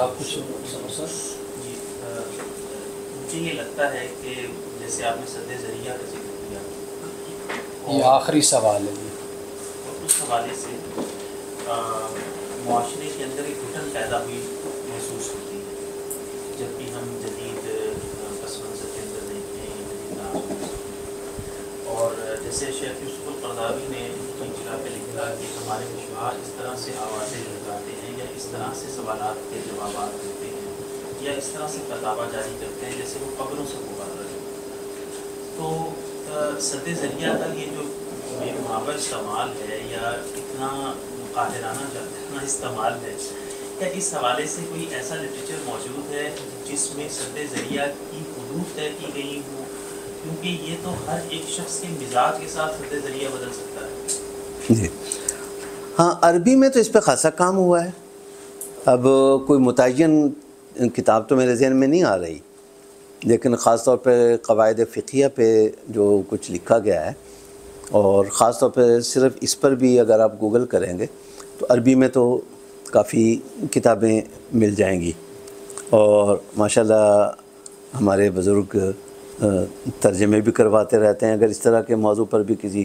آپ کچھ سر؟ جی مجھے یہ لگتا ہے کہ جیسے آپ نے سد ذریعہ کا ذکر کیا، یہ آخری سوال ہے جی، اور اس حوالے سے معاشرے کے اندر ایک گھٹن پیدا ہوئی محسوس ہوتی ہے جب بھی ہم جدید پس منظر کے اندر دیکھتے ہیں جدید ناظرین، اور جیسے شیخ یوسف القرضاوی نے ہجرا پہ لکھا کہ ہمارے مشاعر اس طرح سے آوازیں لگاتے ہیں یا اس طرح سے سوالات کے جوابات دیتے ہیں یا اس طرح سے فتاویٰ جاری کرتے ہیں جیسے وہ قبروں سے پکار رہے ہیں۔ تو سد ذریعہ کا یہ جو بے محاور استعمال ہے یا اتنا قاہرانہ جانا استعمال ہے، کیا اس حوالے سے کوئی ایسا لٹریچر موجود ہے جس میں سد ذریعہ کی حدود طے کی گئی ہوں؟ کیونکہ یہ تو ہر ایک شخص کے مزاج کے ساتھ سد ذریعہ بدل سکتا ہے۔ جی ہاں، عربی میں تو اس پہ خاصا کام ہوا ہے۔ اب کوئی متعین کتاب تو میرے ذہن میں نہیں آ رہی، لیکن خاص طور پہ قواعد فقہیہ پہ جو کچھ لکھا گیا ہے، اور خاص طور پہ صرف اس پر بھی اگر آپ گوگل کریں گے تو عربی میں تو کافی کتابیں مل جائیں گی، اور ماشاءاللہ ہمارے بزرگ ترجمے بھی کرواتے رہتے ہیں۔ اگر اس طرح کے موضوع پر بھی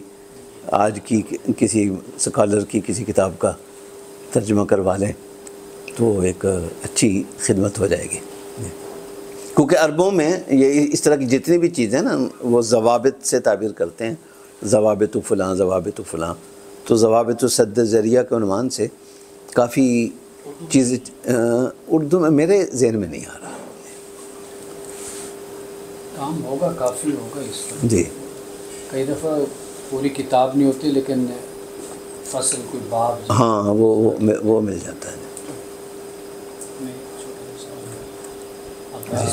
آج کی کسی سکالر کی کسی کتاب کا ترجمہ کروا لیں تو ایک اچھی خدمت ہو جائے گی، کیونکہ عربوں میں یہ اس طرح کی جتنی بھی چیزیں نا وہ ضوابط سے تعبیر کرتے ہیں، ضوابط فلاں ضوابط فلاں، تو ضوابط سد ذریعہ کے عنوان سے کافی چیزیں اردو میں میرے ذہن میں نہیں آ رہا۔ کام ہوگا، کافی ہوگا اس پر جی، کئی دفعہ پوری کتاب نہیں ہوتی لیکن فصل کوئی باب ہاں وہ مل جاتا ہے۔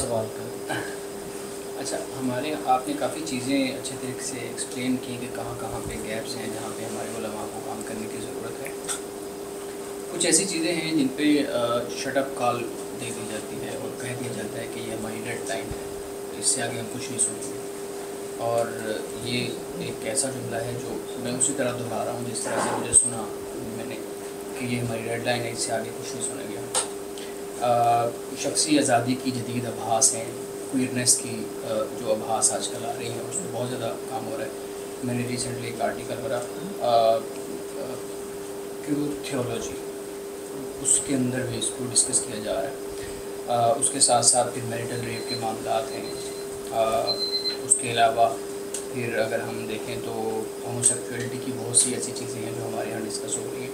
سوال کریں۔ اچھا، ہمارے آپ نے کافی چیزیں اچھے طریقے سے ایکسپلین کی کہ کہاں کہاں پہ گیپس ہیں جہاں پہ ہمارے علماء کو کام کرنے کی ضرورت ہے۔ کچھ ایسی چیزیں ہیں جن پہ شٹ اپ کال دے دی جاتی ہے اور کہہ دیا جاتا ہے کہ یہ ہماری ڈیڈ لائن ہے، اس سے آگے ہم کچھ نہیں سنیں گے، اور یہ ایک ایسا جملہ ہے جو میں اسی طرح دہرا رہا ہوں جس طرح سے مجھے سنا میں نے کہ یہ ہماری ڈیڈ لائن ہے، اس سے آگے کچھ نہیں سنا گیا۔ شخصی آزادی کی جدید ابحاث ہیں، کوئرنس کی جو ابحاث آج کل آ رہی ہیں اس میں بہت زیادہ کام ہو رہا ہے۔ میں نے ریسنٹلی ایک آرٹیکل پڑھا کیو تھیولوجی، اس کے اندر بھی اس کو ڈسکس کیا جا رہا ہے۔ اس کے ساتھ ساتھ پھر میریٹل ریپ کے معاملات ہیں، اس کے علاوہ پھر اگر ہم دیکھیں تو ہوموسیکچوئلٹی کی بہت سی ایسی چیزیں ہیں جو ہمارے یہاں ڈسکس ہو رہی ہیں۔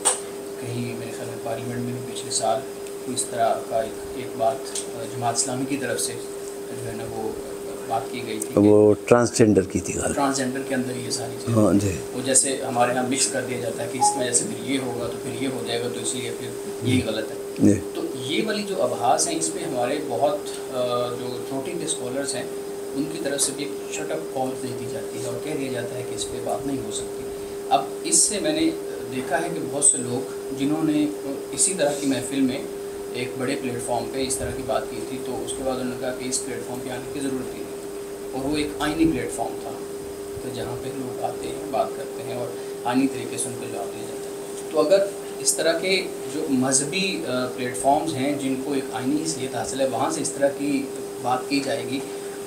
کہیں میرے خیال میں پارلیمنٹ میں بھی پچھلے سال اس طرح کا ایک بات جماعت اسلامی کی طرف سے جو ہے نا وہ بات کی گئی تھی، وہ ٹرانسجینڈر کی تھی، ٹرانسجینڈر کے اندر یہ ساری چیزیں، ہاں جی، وہ جیسے ہمارے یہاں مکس کر دیا جاتا ہے کہ اس کی وجہ سے پھر یہ ہوگا تو پھر یہ ہو جائے گا، تو اس لیے پھر یہی غلط ہے۔ تو یہ والی جو ابحاث ہیں اس پہ ہمارے بہت جو چھوٹے کے اسکالرس ہیں ان کی طرف سے بھی ایک شٹ اپ کال دے دی جاتی ہے اور کہہ دیا جاتا ہے کہ اس پہ بات نہیں ہو سکتی۔ اب اس سے میں نے دیکھا ہے کہ بہت سے لوگ جنہوں نے اسی طرح کی محفل میں ایک بڑے پلیٹ فارم پہ اس طرح کی بات کی تھی، تو اس کے بعد انہوں نے کہا کہ اس پلیٹ فارم پہ آنے کی ضرورت ہی نہیں، اور وہ ایک آئینی پلیٹ فارم تھا تو جہاں پہ لوگ آتے ہیں بات کرتے ہیں اور آئینی طریقے سے ان کو جواب دیا جاتا ہے۔ تو اگر اس طرح کے جو مذہبی پلیٹ فارمز ہیں جن کو ایک آئینی حیثیت حاصل ہے وہاں سے اس طرح کی بات کی جائے گی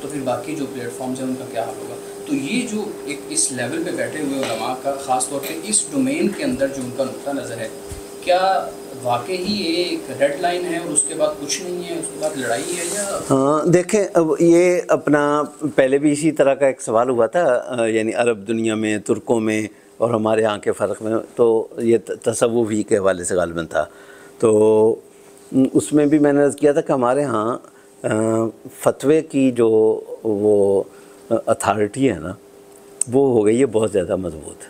تو پھر باقی جو پلیٹ فارمز ہیں ان کا کیا حال ہوگا؟ تو یہ جو ایک اس لیول پہ بیٹھے ہوئے علماء کا خاص طور پہ اس ڈومین کے اندر جو ان کا نقطہ نظر ہے، کیا واقعی یہ ایک ریڈ لائن ہے اور اس کے بعد کچھ نہیں ہے، اس کے بعد لڑائی ہے یا؟ ہاں دیکھیں، اب یہ اپنا پہلے بھی اسی طرح کا ایک سوال ہوا تھا، یعنی عرب دنیا میں، ترکوں میں اور ہمارے یہاں کے فرق میں، تو یہ تصوفی کے حوالے سے غالباً تھا۔ تو اس میں بھی میں نے عرض کیا تھا کہ ہمارے ہاں فتوے کی جو وہ اتھارٹی ہے نا وہ ہو گئی ہے بہت زیادہ مضبوط،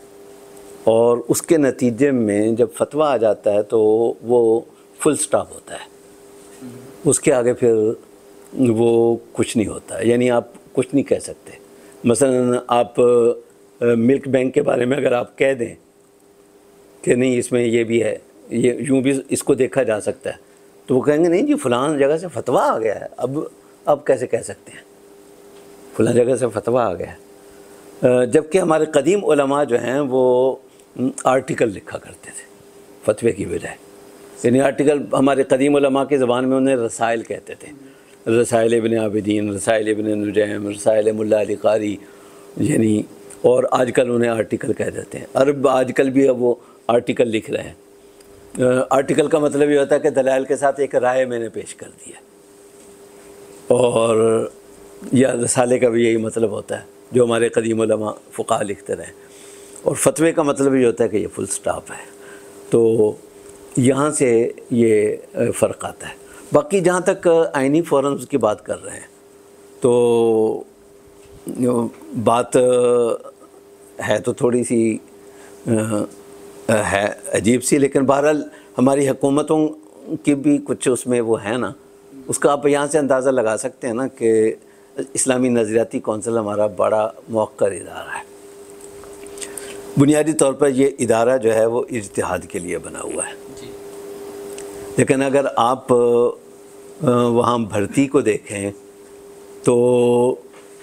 اور اس کے نتیجے میں جب فتویٰ آ جاتا ہے تو وہ فل سٹاپ ہوتا ہے، اس کے آگے پھر وہ کچھ نہیں ہوتا، یعنی آپ کچھ نہیں کہہ سکتے۔ مثلا آپ ملک بینک کے بارے میں اگر آپ کہہ دیں کہ نہیں اس میں یہ بھی ہے، یہ یوں بھی اس کو دیکھا جا سکتا ہے، تو وہ کہیں گے نہیں جی فلاں جگہ سے فتویٰ آ گیا ہے، اب کیسے کہہ سکتے ہیں، فلاں جگہ سے فتویٰ آ گیا ہے۔ جبکہ ہمارے قدیم علماء جو ہیں وہ آرٹیکل لکھا کرتے تھے فتوے کی بجائے، یعنی آرٹیکل ہمارے قدیم علماء کی زبان میں انہیں رسائل کہتے تھے، رسائل ابن عابدین، رسائل ابن نجیم، رسائل ملا علی قاری، یعنی اور آج کل انہیں آرٹیکل کہہ دیتے ہیں۔ عرب آج کل بھی اب وہ آرٹیکل لکھ رہے ہیں۔ آرٹیکل کا مطلب یہ ہوتا ہے کہ دلائل کے ساتھ ایک رائے میں نے پیش کر دی ہے، اور یا رسالے کا بھی یہی مطلب ہوتا ہے جو ہمارے قدیم علماء فقہاء لکھتے رہے، اور فتوے کا مطلب یہ ہوتا ہے کہ یہ فل سٹاپ ہے۔ تو یہاں سے یہ فرق آتا ہے۔ باقی جہاں تک آئینی فورمز کی بات کر رہے ہیں تو بات ہے تو تھوڑی سی ہے عجیب سی، لیکن بہرحال ہماری حکومتوں کی بھی کچھ اس میں وہ ہے نا، اس کا آپ یہاں سے اندازہ لگا سکتے ہیں نا کہ اسلامی نظریاتی کونسل ہمارا بڑا موقر ادارہ ہے۔ بنیادی طور پر یہ ادارہ جو ہے وہ اجتہاد کے لیے بنا ہوا ہے، لیکن اگر آپ وہاں بھرتی کو دیکھیں تو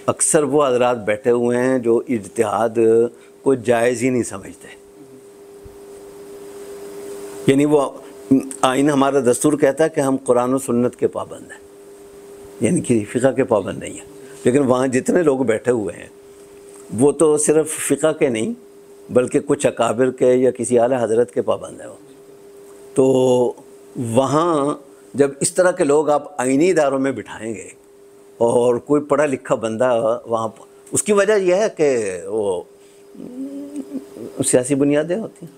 اکثر وہ حضرات بیٹھے ہوئے ہیں جو اجتہاد کو جائز ہی نہیں سمجھتے۔ یعنی وہ آئین ہمارا دستور کہتا ہے کہ ہم قرآن و سنت کے پابند ہیں، یعنی کہ فقہ کے پابند نہیں ہیں، لیکن وہاں جتنے لوگ بیٹھے ہوئے ہیں وہ تو صرف فقہ کے نہیں بلکہ کچھ اکابر کے یا کسی اعلیٰ حضرت کے پابند ہیں۔ وہ تو وہاں جب اس طرح کے لوگ آپ آئینی اداروں میں بٹھائیں گے اور کوئی پڑھا لکھا بندہ وہاں، اس کی وجہ یہ ہے کہ وہ سیاسی بنیادیں ہوتی ہیں۔